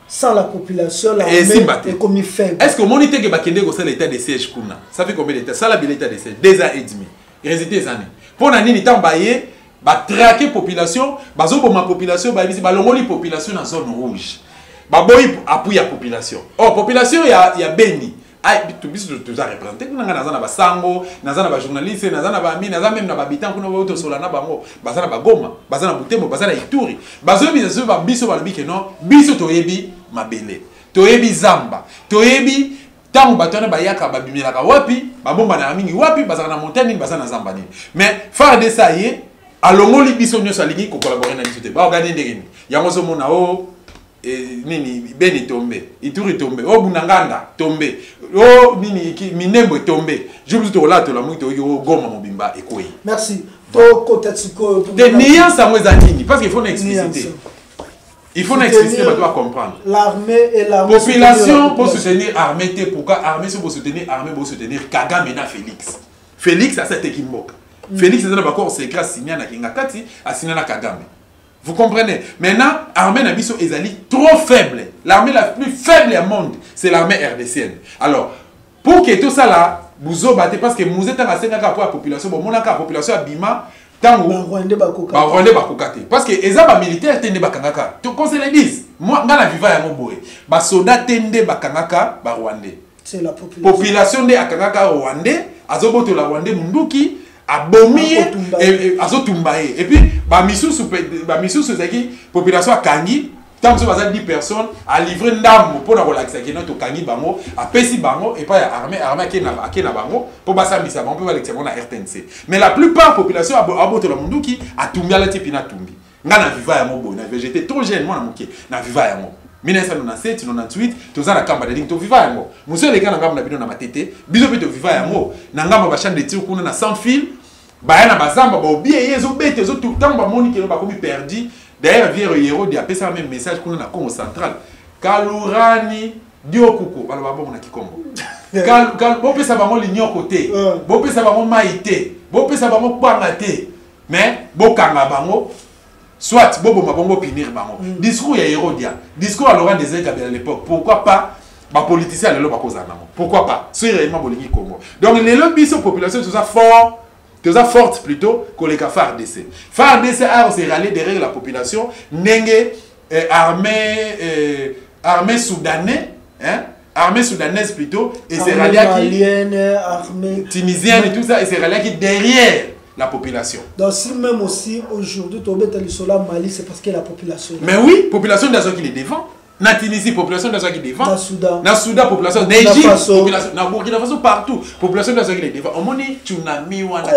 sans la population, l'armée est comme faible. Est-ce que mon idée que Bakende a l'état de siège Kuna? Ça fait combien d'états? Ça, l'état de siège 2 ans et demi. Il reste des années. Pour l'année, il est baillé. Ba traquer population, bazo ma population, ba bisi ba longoli population dans zone rouge. Ba boy appuyer la population. Oh population ya Beni. Ai tu biso tu za représenter na na ba sango, na ba journaliste, na ba mi, na même na ba habitant kuna ba auto solana bango, bazana ba Goma, bazana Butembo, bazana Ituri. Bazo biso ba biso ba lobi ke non, biso toyebi mabele. Toyebi zamba. Toyebi tant batona ba yaka ba bimelaka wapi, ba bomba na mingi wapi, bazana na montagne, bazana zamba ni. Mais faire de ça y alongoli biso nyo salingi ko collaborer na biso ba organiser ndengeni yango zo mona o nini Beni tombe Ituri tombe o Bunanganda tombe o nini Minembo tombe je vous to la to la mwito yo Goma mobimba ekoyi. Merci to kotatsiko de nuance à moza nini parce qu'il faut une expliciter. Il faut une expliciter pour toi comprendre. L'armée et la population pour soutenir armée pourquoi armée pour soutenir armée pour soutenir Kagame na Félix. Félix a cette équipe. Félix est d'accord, c'est grâce signé à Kingakati, a signé à Kagame. Vous comprenez? Maintenant, l'armée Nabiso est trop faible. L'armée la plus faible du monde, c'est l'armée RDCN. Alors, pour que tout ça là, vous battez parce que vous êtes en train de la population, la population Bima, tant Rwandais bakokate. Parce que les armes militaires tendent bakangaka. Qu'on se le dise, moi, je suis vivant à mon boy. Les soldats tendent bakangaka Rwandais. C'est la population. Population de akangaka Rwandais, azoboto la Rwandais munduki. Abomi et azotumbaye et puis bamisusu zaki population a kangi tant que ça 10 personnes a livré ndam pour la relaxer qui notre kangi bango a pesi bango et pas armée qui na bango pour basa misa bango pour l'élection na RTNC mais la plupart population aboto la mundu qui a tumbia la tipina tumbi ngana viva ya mobo na j'étais trop jeune moi na moké na viva ya mo 1997 98 tozana kamba de to viva yango monsieur les gars na ngamba na bino na matete biso pe to viva yango na ngamba ba chambre de tir kuna na sans fil ba na bazamba ba obie yezo bete zo tout temps ba moni ke ba komi perdu d'ailleurs vieux héros di apesa même message kuna na Congo central Kalurani Diokuko balo ba bon na Kikongo kal bo pesa ba mo ligno côté bo pesa ba mo maité bo pesa ba mo kwangate mais bo kanga bango soit bobo mabongo pinir bango discours ya Hérodia discours à Laurent Désiré Kabila à l'époque pourquoi pas ba politicien lelo ba koza namo pourquoi pas c'est réellement bolingi Congo donc les lobbies sont population tout ça fort tout ça forte plutôt que les FARDC FARDC a aussi rallié derrière la population nenge armée soudanais hein armée soudanaise plutôt et c'est rallié armée tunisienne et tout ça et c'est rallié derrière la population. Donc si même aussi aujourd'hui Tobé Talisola Mali c'est parce que la population. Mais oui, population d'Azo qui les défend. Na Tunisie, population d'Azo qui les défend. Na Soudan, population d'Égypte, population na Burkina Faso partout, population d'Azo qui les défend. On moni tsunami wana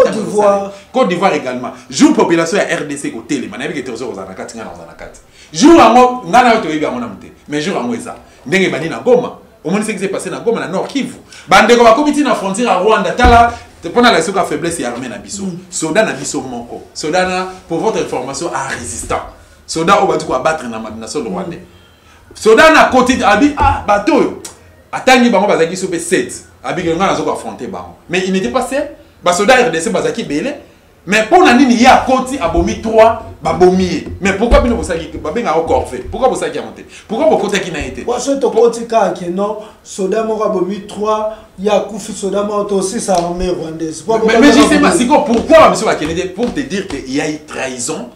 Côte d'Ivoire également. Jour population à RDC côté les manabi que trésor aux anakat ngana aux anakat. Jour ango ngana to yebi ngona mte. Mais jour ango eza. Ndenge bani na Goma. On moni ce qui s'est passé na Goma na Nord Kivu. Bande ko ba komiti na frontière à Rwanda tala pendant la seconde faiblesse, il y a armée Nabiso. Soldat Nabiso Moko. Soldat, pour votre information, à résistant. Soldat, on va dire battre dans la nation rwandaise. Soldat, na côté Abi, ah, bateau. Attendez, bango bazaki sope 7. Abi, il y a un affronté bango. Mais il n'était pas seul. Soldat RDC bazaki belé. Mais pour la ligne, il y a côté abomi 3, babomi. Mais pourquoi vous savez que babé a encore fait? Pourquoi vous savez qu'il a monté? Pourquoi vous côté qui n'a été? Pourquoi ce côté car que non, soldat mort abomi 3, il y a Koufi soldat mort aussi sa armée rwandaise. Mais je sais pas, c'est quoi? Pourquoi monsieur Kennedy pour te dire qu'il y a eu trahison?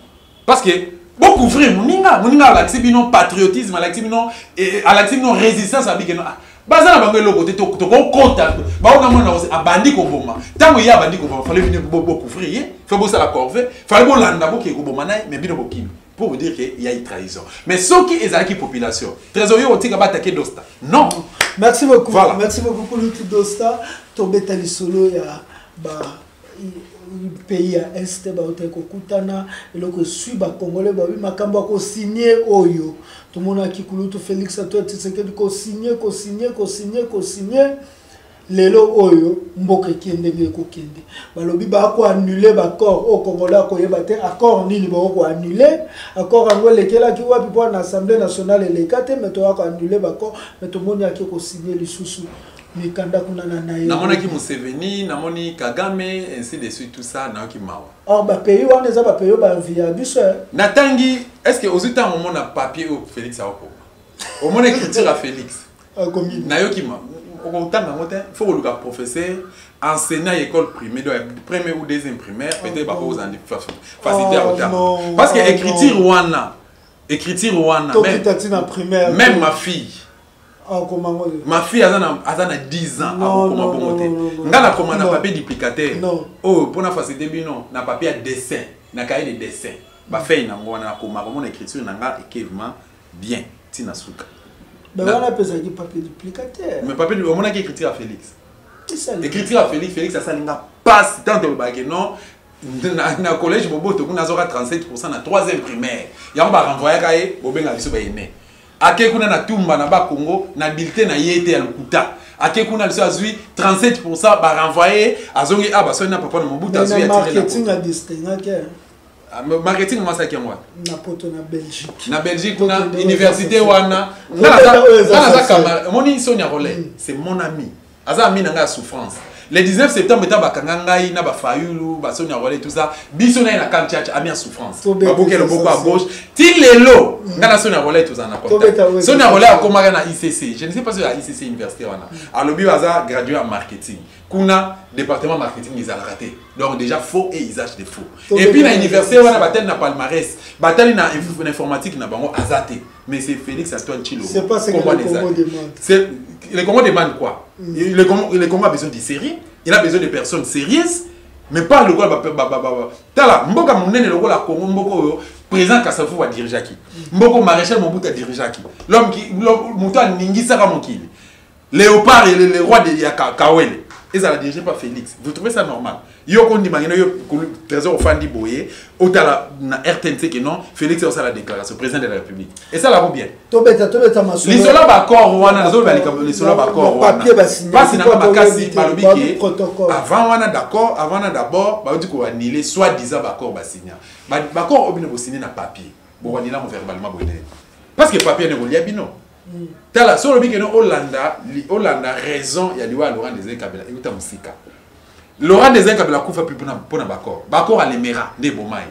Parce que beaucoup frère, moninga l'accès patriotisme, l'accès résistance à bigeno. Bazana bangelo côté to kota ba on a mona abandi ko boma tango ya abandi ko boma fallait venir beaucoup frire faut bosser la corvée fallait bon landa bo ki ko boma na mais bino bokim pour vous dire qu'il y a une trahison mais ceux qui ezaki population trésorier otika ba attaquer Dosta non merci beaucoup voilà. Merci beaucoup pour le Dosta Tobé Talisolo ya ba pays à est ba oteko kutana eloko suit ba congolais ba makambo ko signer oyo tout le monde a qui coule tout Félix à toi tu sais que ko signer lelo oyo mboka kiendenge ko kende balobi ba ko annuler ba accord au congolais ko yeba te accord nini ba ko annuler accord ngo lekela ki wapi pour l'Assemblée nationale les quatre mais to ko annuler ba accord mais tout le monde a qui ko signer les sous mikanda kuna na nayo namona ki Museveni namoni Kagame ainsi de suite tout ça na ki mawa or ba pays wana za ba pays ba via biso natangi est-ce que aux temps on a papier au Félix Aoko au moins écriture à Félix nayo ki ma au temps il faut que le professeur enseignant à l'école primaire première ou deuxième primaire peut-être pas aux faciliter à autant parce que écriture wana même ma fille ma fille a 10 ans ngana comment na papier duplicateur oh pour na faciliter bino na papier à dessin na cahier de dessin ba fait na ngona koma mon écriture na nga équipement bien tina suka ben on a pesé papier duplicateur mais papier on a écriture à Félix écriture à Félix ça linga passe tant de bague non na collège bobo to kuna zora 37% na 3e primaire ya on va renvoyer kaé bobenga biso ba yene ake kuna na tumba na ba Congo na bulletin na yete ya lukuta ake kuna biso azui 37% ba renvoyer azongi aba so na papa na mobuta azui marketing a distingué marketing masa ki ngwa na poto na Belgique kuna université wana na za kamara moni Sonia Rollet c'est mon ami aza ami nanga souffrance Le 19 septembre, il y a Bakangangaï, na Bafayulu, Basonia Rolé, tout ça. Bisona na Kantiach, a mis en souffrance. Baboké le beaucoup à gauche. Til les lots, na Sonia Rolé, tout ça na contact. Sonia Rolé a commencé à ICC. Je ne sais pas si la ICC université wana. Alors le Bibaza gradué en marketing. Kuna département marketing ils a raté. Donc déjà faux et usage de faux. Et puis na université wana batel na palmarès, batel na informatique na bango azate. Mais c'est Félix Antoine Tshilombo. C'est pas ce que le Congo demande. Le Congo demande quoi? Le Congo a besoin de séries, il a besoin de personnes sérieuses, mais pas le Congo. Tala, Mboka Mounene, le Congo, Mboko, président Kassafou va diriger qui? Mboko Maréchal Mobutu va diriger qui? L'homme qui, Mouta Ningi Saramokili, Léopard et le roi de Kawele. Ils ont dirigé par Félix. Vous trouvez ça normal? Yo dit trésor Fandi Boye, autant na RTNC que non, Félix a la déclaration, président de la République. Et ça la vaut bien. Les soldats d'accord wana, les soldats d'accord wana. Pas si n'a pas makasi balobiki. Avant wana d'accord, avant d'abord, ba dit ko annuler soi-disant d'accord ba signer. Ba d'accord obine bo signer na papier. Bo annuler verbalement bonne. Parce que papier ne volia bino. Tala sur le bic no Hollanda raison ya liwa Laurent Désiré Kabila et uta musika. Laurent Désiré Kabila kufa plus pour Bakor. Bakor à l'Emera de Bomai.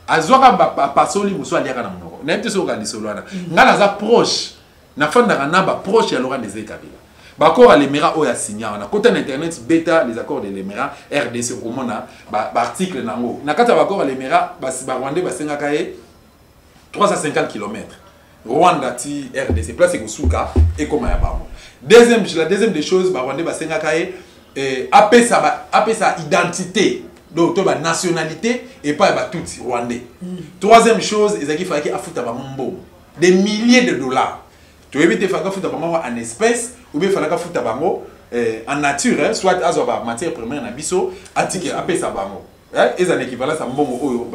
Azwaka pasoli muso aliaka na mnoko. Na yete so organiser lwana. Ngala za proche. Na fanda na ba proche ya Laurent Désiré Kabila. Bakor à l'Emera o ya signa na côté internet bêta les accords de l'Emera RDC komona ba article nango. Na kata Bakor à l'Emera ba Rwandais ba senga kae 350 km. Rwanda ti RDC place et Souka et comme ya bango. La deuxième des choses ba Rwandais ba senga kae apé sa identité donc la nationalité et pas tout rwandais. Troisième chose, il fallait qu'il y ait des milliers de dollars. Tu veux éviter faire en espèces ou bien faire en nature, soit en matière première na biso, article apé sa bango. Et un équivalent à Mbongo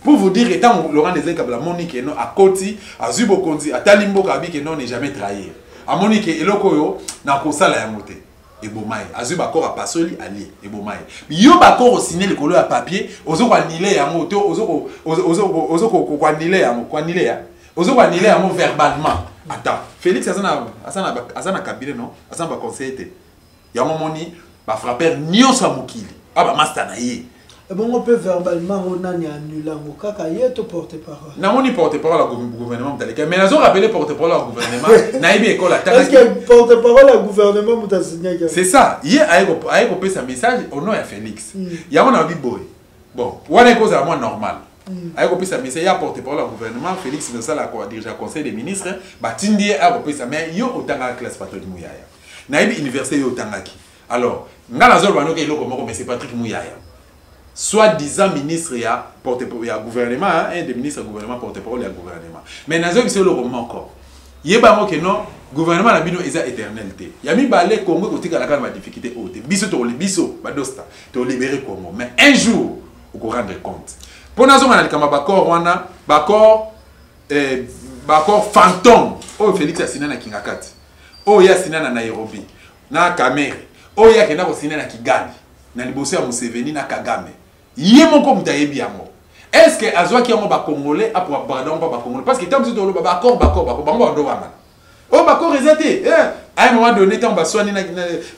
pour vous dire, étant Laurent Désiré Kabila Monique non à Koti, à Zubo Kondi, à Talimbo Kabi que non n'est jamais trahi. À Monique et Lokoyo n'a pas ça la montée. Et Bomaï, Azu Bakor a passé ali et Bomaï. Yo Bakor au signé le couleur à papier, ozo anilé à moto, ozo anilé à mon anilé à ozo anilé à mon verbalement. Attends, Félix Azana cabinet non, Azana ba conseiller. Ya mon moni ba frapper nio sa mokili. Ah ba master na ye. Et bon, on peut verbalement on a annulé au kaka yeto porte-parole. Na moni porte-parole au gouvernement daleka. Mais nazo rappeler porte-parole au gouvernement. Na ibi école attaque. Est-ce que porte-parole au gouvernement muta signé? C'est ça. Hier aiko pe sa message au nom de Félix. Ya on a dit boy. Bon, wana cause à moi normal. Aiko pe sa message ya porte-parole au gouvernement Félix ne ça la diriger conseil des ministres, ba tindi aiko pe sa mais yo otanga classe patriote Mouyaya. Na ibi université yo otangaki. Alors, ngala zolo banoke iloko moko mais c'est Patrick Mouyaya. Soit-disant ministre ya porte-parole ya gouvernement, un des ministres du gouvernement porte-parole ya gouvernement. Mais nazo c'est le roman encore. Yeba mo que non, gouvernement na bino eza éternalité. Ya mi balé Congo ko tika la kana difficulté haute. Biso to biso badosta, to libérer Congo. Mais un jour, on ko rendre compte. Pour nazo na likama bakor wana, bakor fantôme. Oh Félix asina na Kingakati. Oh ya asina na Nairobi. Na Kamere. Oh ya kena ko sina na Kigali. Na liboso ya Museveni na Kagame. Yé moko mutayebi yango. Est-ce que azwa ki yango ba congolais a pour pardon pas ba congolais parce que tant que tu ba accord bango ndo wana. Oh ba corps ezate à un moment donné tant ba swani na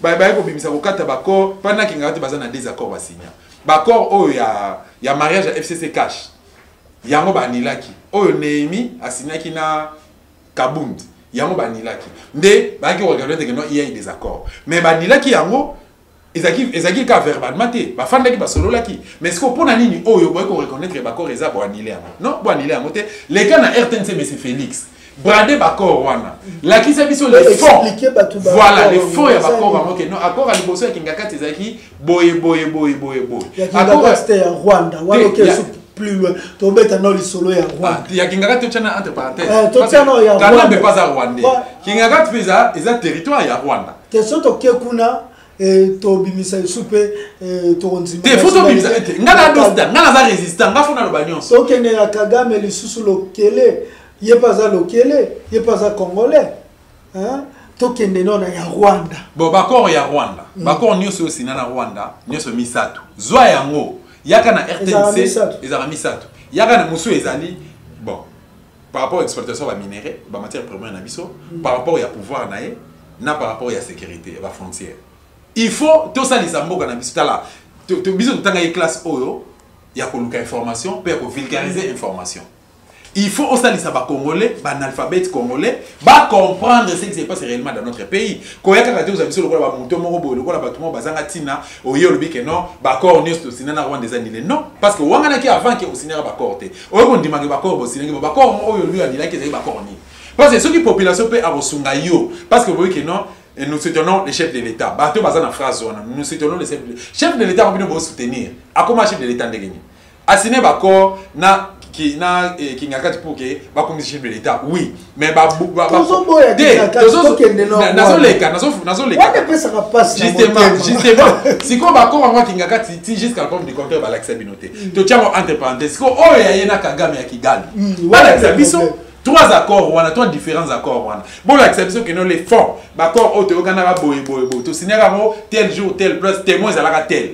ba ko bimisa ko kata ba corps pendant ki ngati bazana des accords ba signer. Ba corps oh ya mariage à FCC cash. Yango ba nilaki. Oh Néhémie a signé ki na Kabund. Yango ba nilaki. Nde ba ki regarder que non il y a des accords. Mais ba nilaki yango ezaki ka verbalement te ba fanda ki ba solo laki mais est-ce que pour nani oh yo boy ko reconnaître ba corps eza bo anilé non bo anilé amote les cas na RTNC mais c'est Félix bradé ba corps wana la ki sa biso les fonds voilà les fonds ya ba corps amoke non accord ali boso ki ngaka tezaki boye accord c'était en Rwanda wala ke plus loin to beta no li solo ya Rwanda ya kingaka to chana entre parenthèses to chana ya Rwanda ne pas à Rwanda kingaka tpeza eza territoire ya Rwanda question to kekuna to bimisa soupe to onzima te photo bimisa ngana dosta ngana za résistant ngafuna lo banyonso so kene ya Kagame lisusu lokele ye pas lokele ye pas congolais hein to kene nona ya Rwanda bon bakor ya Rwanda bakor nyoso aussi na Rwanda nyoso misatu zwa yango yaka na RTNC ezara misatu yaka na musu ezali bon par rapport à l'exploitation de minerais matière première na biso par rapport au pouvoir na par rapport à la sécurité à la frontière. il faut tout ça les amboka na biso là to biso tanga y classe oyo ya ko luka information pour ko vulgariser information. Il faut aussi les Congolais, analphabètes congolais, comprendre ce qui se passe réellement dans notre pays. Quand il y a des gens qui ont non, parce que avant que parce que ceux qui population peut avoir parce que vous voyez que non, nous soutenons les chefs de l'État. Nous soutenons les chefs de l'État. On peut soutenir. À comment chef de l'État de gagner? Assigner d'accord na qui ngakati pour que ba comme chef de l'État. Oui, mais justement si ko ba ko wa ki ngakati ti jusqu'à la forme du compteur ba l'accès binoté. To tiens entre parenthèses ko o ya yena Kagame ya Kigali. Ba l'accès biso 3 accords ou on a 3 différents accords. Bon, l'exception que nous les fonds, d'accord, au Ghana, tu signes tel jour, tel place, témoin, ça la tel.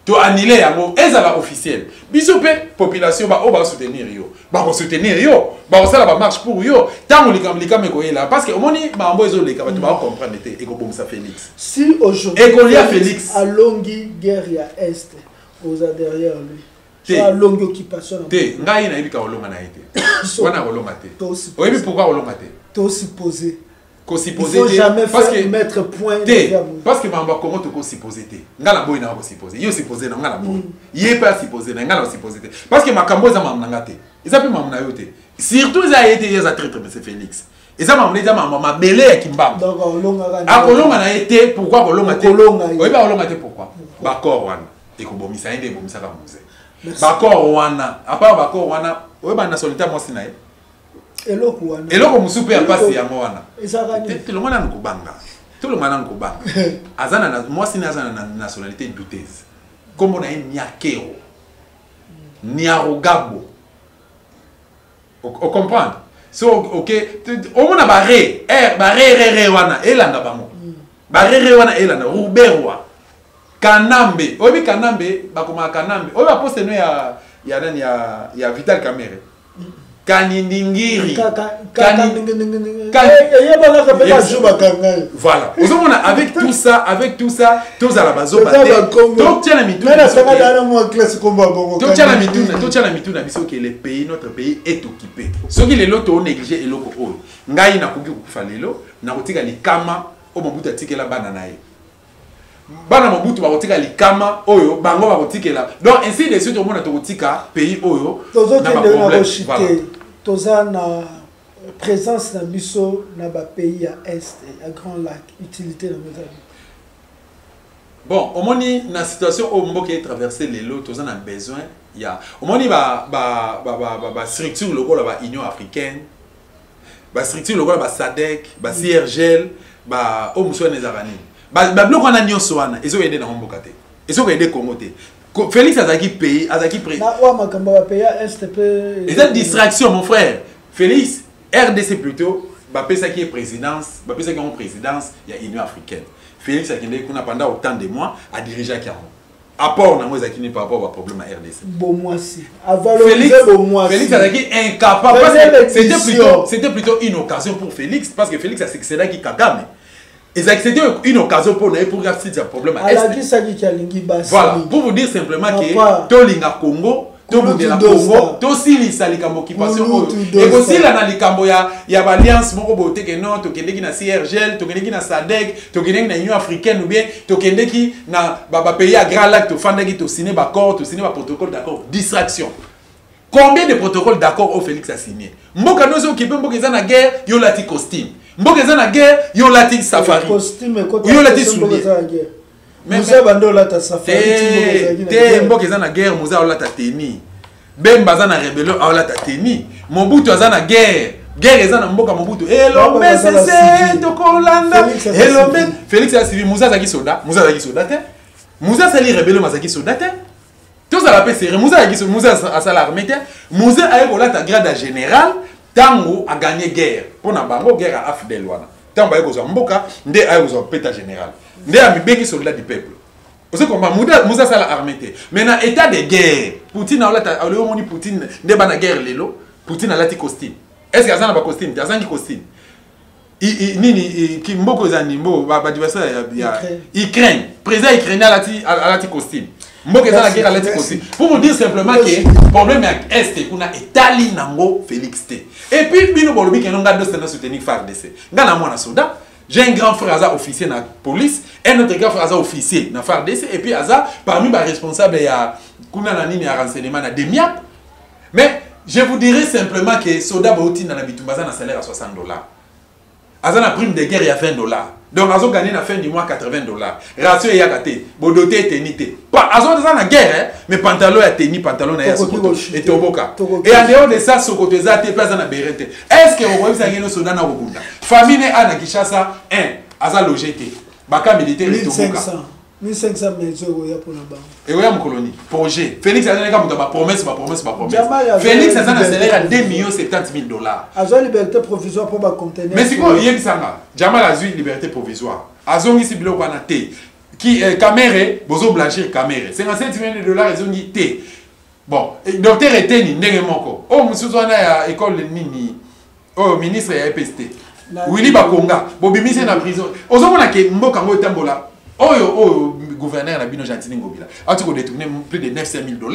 Tu annuler à mot, et ça va officiel. Bisous, population, on va soutenir yo. On va soutenir yo. On va marche pour yo. Tant on est là, parce que au moment où tu vas comprendre et comme ça Félix. Si aujourd'hui, Félix à longue guerre à Est, aux derrière lui. C'est une longue occupation. Té, ngai na ibika olonga na été. Wana olonga té. Oui, pourquoi olonga té? To supposé. Ko supposé té. Jamais parce que mettre point té. Parce que mamba comment to ko supposé té. Ngala boy na ko supposé. Yo supposé na ngala boy. Yé pas supposé na ngala supposé té. Parce que makambo za mamna ngate. Ils appellent mamna yo té. Surtout ça a été les traître mais c'est Félix. Et ça m'a amené ça m'a belé à Kimbam. Donc olonga. Ah olonga na été pourquoi olonga té? Oui ba olonga té pourquoi? Ba kor wana. Et ko bomisa inde bomisa ka muze. Bakor wana, à part bakor wana, ouais bah nationalité moi sinae. Eloko wana. Eloko musupe ya pasi ya wana. Ezakani. Tout le monde a nkubanga. Tout le monde a nkubanga. Azana na moi sina azana na nationalité douteuse. Comme on a une Niakero. Niarogabo. On comprend. So OK, au moins barré, barré wana elanda bango. Barré wana elanda Ruberwa. Kanambe, obi Kanambe, bakoma Kanambe. Obi ba poste no ya nani ya Vital Kamerhe. Kanindingiri. Voilà. Avec tout ça, tous à la base au bateau. Donc tiens la mitou. Les pays, notre pays est occupé. Ce qui est l'autre négligé et l'autre haut. Ngai na kuki kufalelo, na kotika likama o mabuta tikela banana ye. Bana mabutu bakotika likama oyo bango bakotikela donc ainsi de suite au monde tokotika pays oyo na problème toza na présence na biso na ba pays à est à Grand Lac utilité na Mozambique. Bon au moni na situation au mboka traverser les lots toza na besoin ya au moni ba structure lokola ba Union africaine ba structure lokola ba SADC ba CIRGL ba o musone zarani ba bloc on a nyonso wana ezo aider na mboka te ezo aider Congo te Félix azaki pays azaki pré na wa makamba ba pays STP et cette distraction mon frère Félix RDC plutôt ba pesa qui est présidence ba pesa qui est présidence il y a Union africaine Félix akende kuna pendant autant de mois à diriger qui apport na moi zakini par rapport au problème à RDC bon moi si à valoriser bon moi Félix azaki incapable parce que c'était plutôt une occasion pour Félix parce que Félix a succédé qui Kagame. Et c'était une occasion pour nous pour résoudre ce problème. Voilà, pour vous dire simplement que Tolinga Congo, Tobundela Congo, Tosili Salikambo occupation. Et aussi là dans Likambo il y a alliance moko boté que non, tokendeki na CIRGL, tokendeki na SADC, tokendeki na Union africaine ou bien tokendeki na ba pays à Grand Lac, to fandeki to signer ba accord, to signer ba protocole d'accord, distraction. Combien de protocoles d'accord au Félix a signé? Mboka nozo occupé mboka za na guerre, yo lati costume. Mboka za na guerre, yo lati safari. Costume ko yo lati soulier. Mais bando lata safari. Te mboka za na guerre, muza o lata teni. Bemba za na rébellion o lata teni. Mobutu za na guerre. Guerre za na mboka Mobutu. Elombe sese tokolanda. Elombe Félix a suivi muza za ki soda, muza za ki soda te. Muza sali rébellion mazaki soda te. Tous à la paix, Moussa a sa l'armée, Moussa a eu la grade à général, Tango a gagné guerre. Pour na bango guerre à Afdel wana. Tango a eu Mboka, Ndé a eu péta général. Ndé a mis béki soldat du peuple. Vous savez comment Moussa a l'armée. Maintenant état de guerre. Poutine a eu moni Poutine Ndé bana guerre lelo. Poutine a lati costume. Est-ce qu'il y a un costume? Il y a un costume. Nini qui mboko za nimbo ba adversaire ya Ukraine. président ukrainien à la costume. Mboka eza la guerre à la costume. Pour vous dire simplement que le problème est que kuna etali nango Félix T. Et puis bino bolobi que non gado c'est soutenir FARDC. Ngana mwana soda. J'ai un grand frère Aza officier dans la police, un autre grand frère Aza officier dans la FARDC, et puis Aza parmi les responsables il y a kuna na nini ya renseignement na Demiap. Mais je vous dirais simplement que soda bauti dans la bitumbaza na salaire à $60. Aza na prime de guerre il y a $20. Donc Azo gagné na fin du mois $80. Ratio ya kate, bodoté et tenité. Pas Azo dans la guerre, mais pantalon ya teni, pantalon na ya sokoto et toboka. Et en dehors de ça, sokoto za te place na berete. Est-ce que vous voyez ça ngeno soda na Rwanda? Famille ana Kinshasa 1 Aza logé te. Baka militaire et toboka. 1500 € ya pour la banque. Et oui, mon colonie. Projet. Félix a donné comme promesse. Félix a donné un salaire à $2,70 millions. Azo liberté provisoire pour ma conteneur. Mais c'est quoi? Il y a ça. Jamal a eu liberté provisoire. Azo ici bilo kwa na te. Qui caméra, bozo blanchir caméra. $57 millions. Ils ont dit te. Bon, docteur était ni ndenge moko. Oh, monsieur na école nini. Oh, ministre ya EPST. Willy Bakonga. Bobimise na prison. Ozo mona ke mboka ngo tambola. Oh, gouverneur a bino Gentini Ngobila. A tu détourné plus de $900 000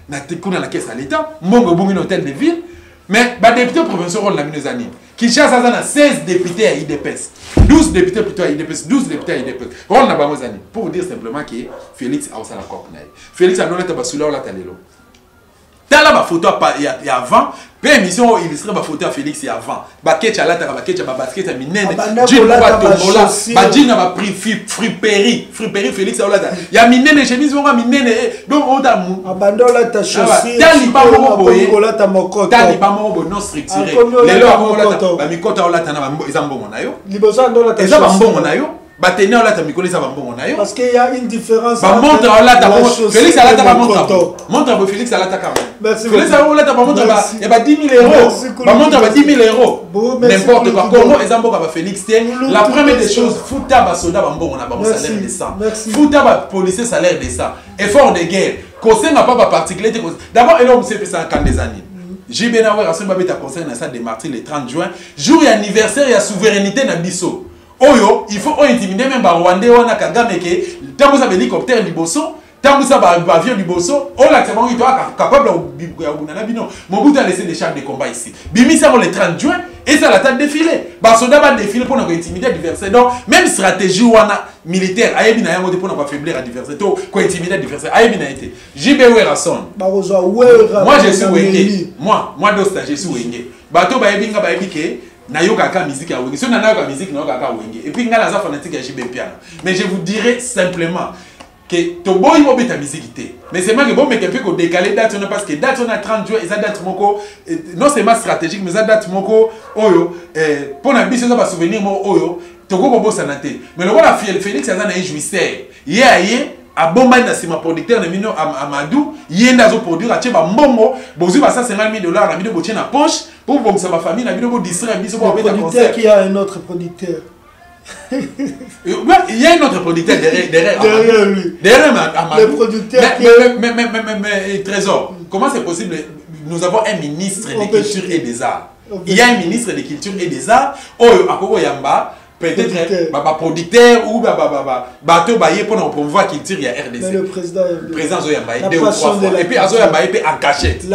na tekuna la caisse à l'état. Mongo bongi hôtel de ville. Mais ba député provincial rôle la minozani. Kinshasa a 16 députés à IDPS. 12 députés plutôt à IDPS, 12 députés à IDPS. Rôle na bamozani. Pour vous dire simplement que Félix a osala koknaï. Félix a donné ta basula la talelo. Tala ba photo il y a avant. Pe émission illustré ba photo à Félix et avant. Ba ketcha la ta ba ketcha ba basket à minene. Jin ba tombola. Ba jin ba prix friperie Félix a la ta. Ya minene chemise on minene donc on da mu. Abandola ta chaussure. Tali ba mo boye. Ta mokoto. Tali ba mo bo non structuré. Les lo ba mikota o la ta na ba ezambongo na yo. Libosa ndola ta. Eza ba mbongo na yo. Batenir là ta mikolo ça va bon na yo. Parce qu'il y a une différence. Ba montre là ta Félix a la ta ba montre. Montre Félix a la ta quand Merci. Félix a la ta ba montre ba il y a ba 10 000 €. Ba montre ba 10 000 €. N'importe quoi. Congo exemple ba Félix la première des choses fouta ba soda ba mbongo na ba salaire décent. Fouta ba policier salaire décent. Effort de guerre. Conseil n'a pas particulier. D'abord et là on s'est fait ça en des années. JB Nawer a son babé ta conseil na ça de martyr le 30 juin, jour et anniversaire ya souveraineté na biso. Oyo, il faut intimider même ba Rwandais wana Kagame ke tant vous avez hélicoptère liboso, tant vous avez avion liboso, on la tellement il doit capable ya bunana bino. Mobutu a laissé des chars de combat ici. Bimi ça le 30 juin et ça la tête défilé. Ba soda ba défilé pour nous intimider adversaire. Donc même stratégie wana militaire ayebi na yango pour nous affaiblir adversaire to ko intimider adversaire ayebi na été. JB Werason. Moi je suis Wenge. Moi dosta je suis Wenge. Bato ba yebi nga ba yebi ke na yoka ka musique ya Wenge. Si on a yoka musique na yoka ka Wenge. Et puis nga la za fanatique ya JB piano. Mais je vous dirais simplement que to boy mo beta musique té. Mais c'est moi que bon mais que peut décaler date parce que date on a 30 jours et ça date moko non c'est ma stratégique mais ça date moko oyo pour na biso ça va souvenir mo oyo to ko bossa na té. Mais le voilà Félix ça na jouisseur. Yé a bomba na sima producteur na mino Amadou yenda zo produire a tcheba mbongo bozu ba $150 000 na bido botie na poche pour bon sa famille na bido bo distraire biso bo beta concert qui a un autre producteur. Il y a un autre producteur derrière lui. Derrière Amadou. Le producteur mais Trésor, comment c'est possible? Nous avons un ministre de culture et des arts. Il y a un ministre de culture et des arts. Oh, Akoko Yamba. Peut-être producteur ou bateau baillé pour nous promouvoir la culture, il y a RDC. Mais le président Zoyambaye 2 ou 3 fois. Et puis Zoyambaye en cachette.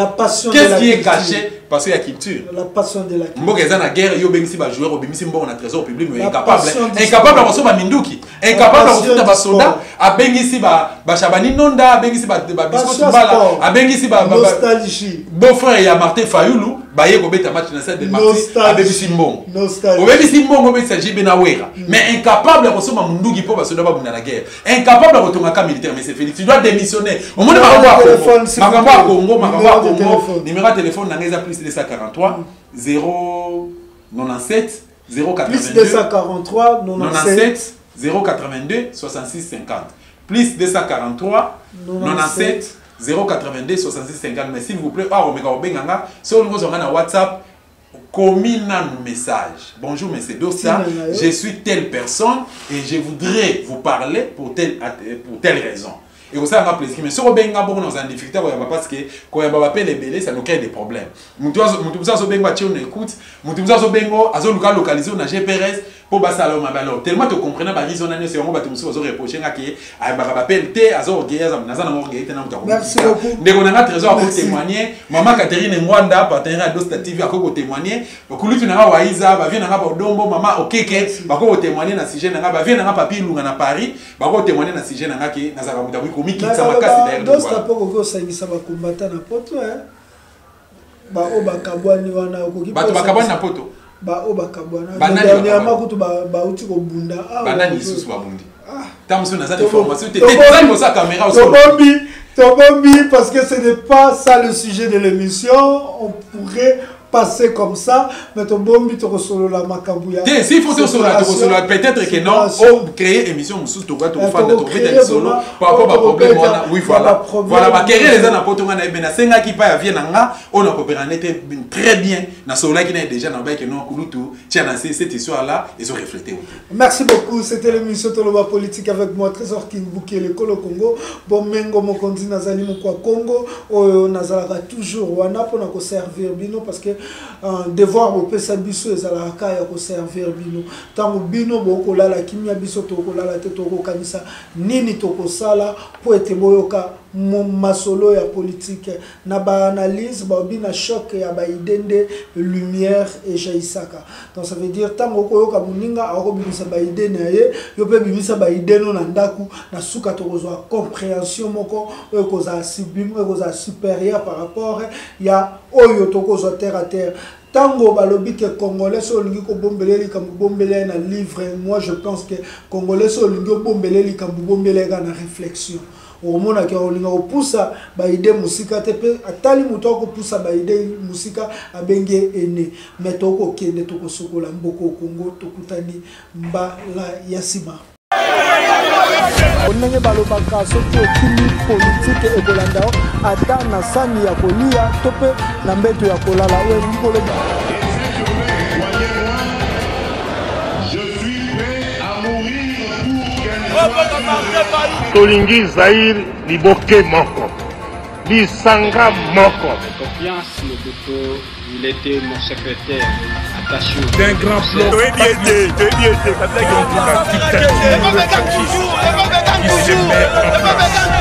Qu'est-ce qui est caché? Parce qu'il y a culture. La passion de la culture. Mboka na guerre, yo bengisi ba joueur, bengisi mbongo na trésor public mais incapable de recevoir minduki, incapable de recevoir ba soldat, a bengisi ba Chabani Nonda, bengisi ba Bisco Tumbala, a bengisi ba nostalgie. Beau-frère ya Martin Fayoulou, ba ye ko beta match na salle de Martin, a bengisi mbongo. Nostalgie. O bengisi mbongo bengisi JB Nawera, mais incapable de recevoir minduki pour ba soldat ba bunda la guerre. Incapable de retourner en camp militaire mais c'est Félix, tu dois démissionner. Au moins Makambo à Congo, numéro de téléphone na plus 243 097 082 plus 243 97 082 66 50 plus 243 97 082 66 50. Mais s'il vous plaît, si vous avez un WhatsApp, commis un message. Bonjour monsieur Dossa, je suis telle personne et je voudrais vous parler pour telle raison. et ça a plaisir mais sur benga beaucoup dans un difficulté parce que quand on va appeler les belés ça nous crée des problèmes mutuza so benga tu on écoute mutuza so bengo azo localiser on a GPS pour basalo mabalo tellement tu comprends ba raison nani c'est on va te muso zo reprocher ngaki ay ba appel te azo orgueilleuse naza na orgueilleuse na mutako merci beaucoup ndeko na trésor pour témoigner maman Catherine Ngwanda partenaire à Dosta TV akoko témoigner bakulutu na waiza ba vient na ba dombo maman okeke bako témoigner na sujet na ba vient na papi lunga na Paris bako témoigner na sujet na ngaki na za mutako komi kitsa makasi derrière Dosta poko ko sangisa ba combattant na poto ba o bakabwani wana okoki bato bakabwani na poto ba o bakabwana dernièrement kutu ba uti ko bunda banani isusu ba bundi tamso na za information te za mo sa caméra aussi Tobobi parce que ce n'est pas ça le sujet de l'émission on pourrait passer comme ça mais Tobobi to solo la makabuya si faut solo peut-être que non on créer émission sous to to faire de trouver solo par rapport à problème oui voilà ba créer les ana poto ngana ebena senga ki pa ya vie nanga on a coopéré très bien na solo qui est déjà na ba que non kulutu tiens dans cette histoire là ils ont reflété. Merci beaucoup, c'était l'émission Toloba politique avec moi Trésor King Bouké le Kolo Congo bon mengo mokondi nazali mukwa Congo o nazalaka toujours wana pona ko servir bino parce que devoir au pesa biso ezalaka ya ko servir bino tango bino bokola la kimia biso tokola la teto ko kanisa nini toko sala po ete boyoka masolo ya politique na ba analyse ba bina choc ya ba idende lumière et jaisaka donc ça veut dire tango koyoka muninga akobimisa ba ide na ye yo pe bimisa ba ide no na ndaku na suka tokozwa compréhension moko koza sublime koza supérieur par rapport ya oyo tokozwa terre à terre. Tango balobi que Congolais so lingi ko bombeleli kam bombeleli na livre moi je pense que Congolais so lingi ko bombeleli kam bombeleli na réflexion au mona ki olinga opusa ba ide musika te pe atali muto ko pusa ba ide musika abenge ene mais toko kende toko sokola mboko Congo tokutani mbala yasima onenge balobaka soki okili politique ekolanda ata na sani ya kolia tope na mbeto ya kolala oyo ngoloba je suis prêt à mourir pour tolingi Zaïr liboke moko lisanga moko Confiance Mobutu, il était mon secrétaire attaché d'un grand plan toujours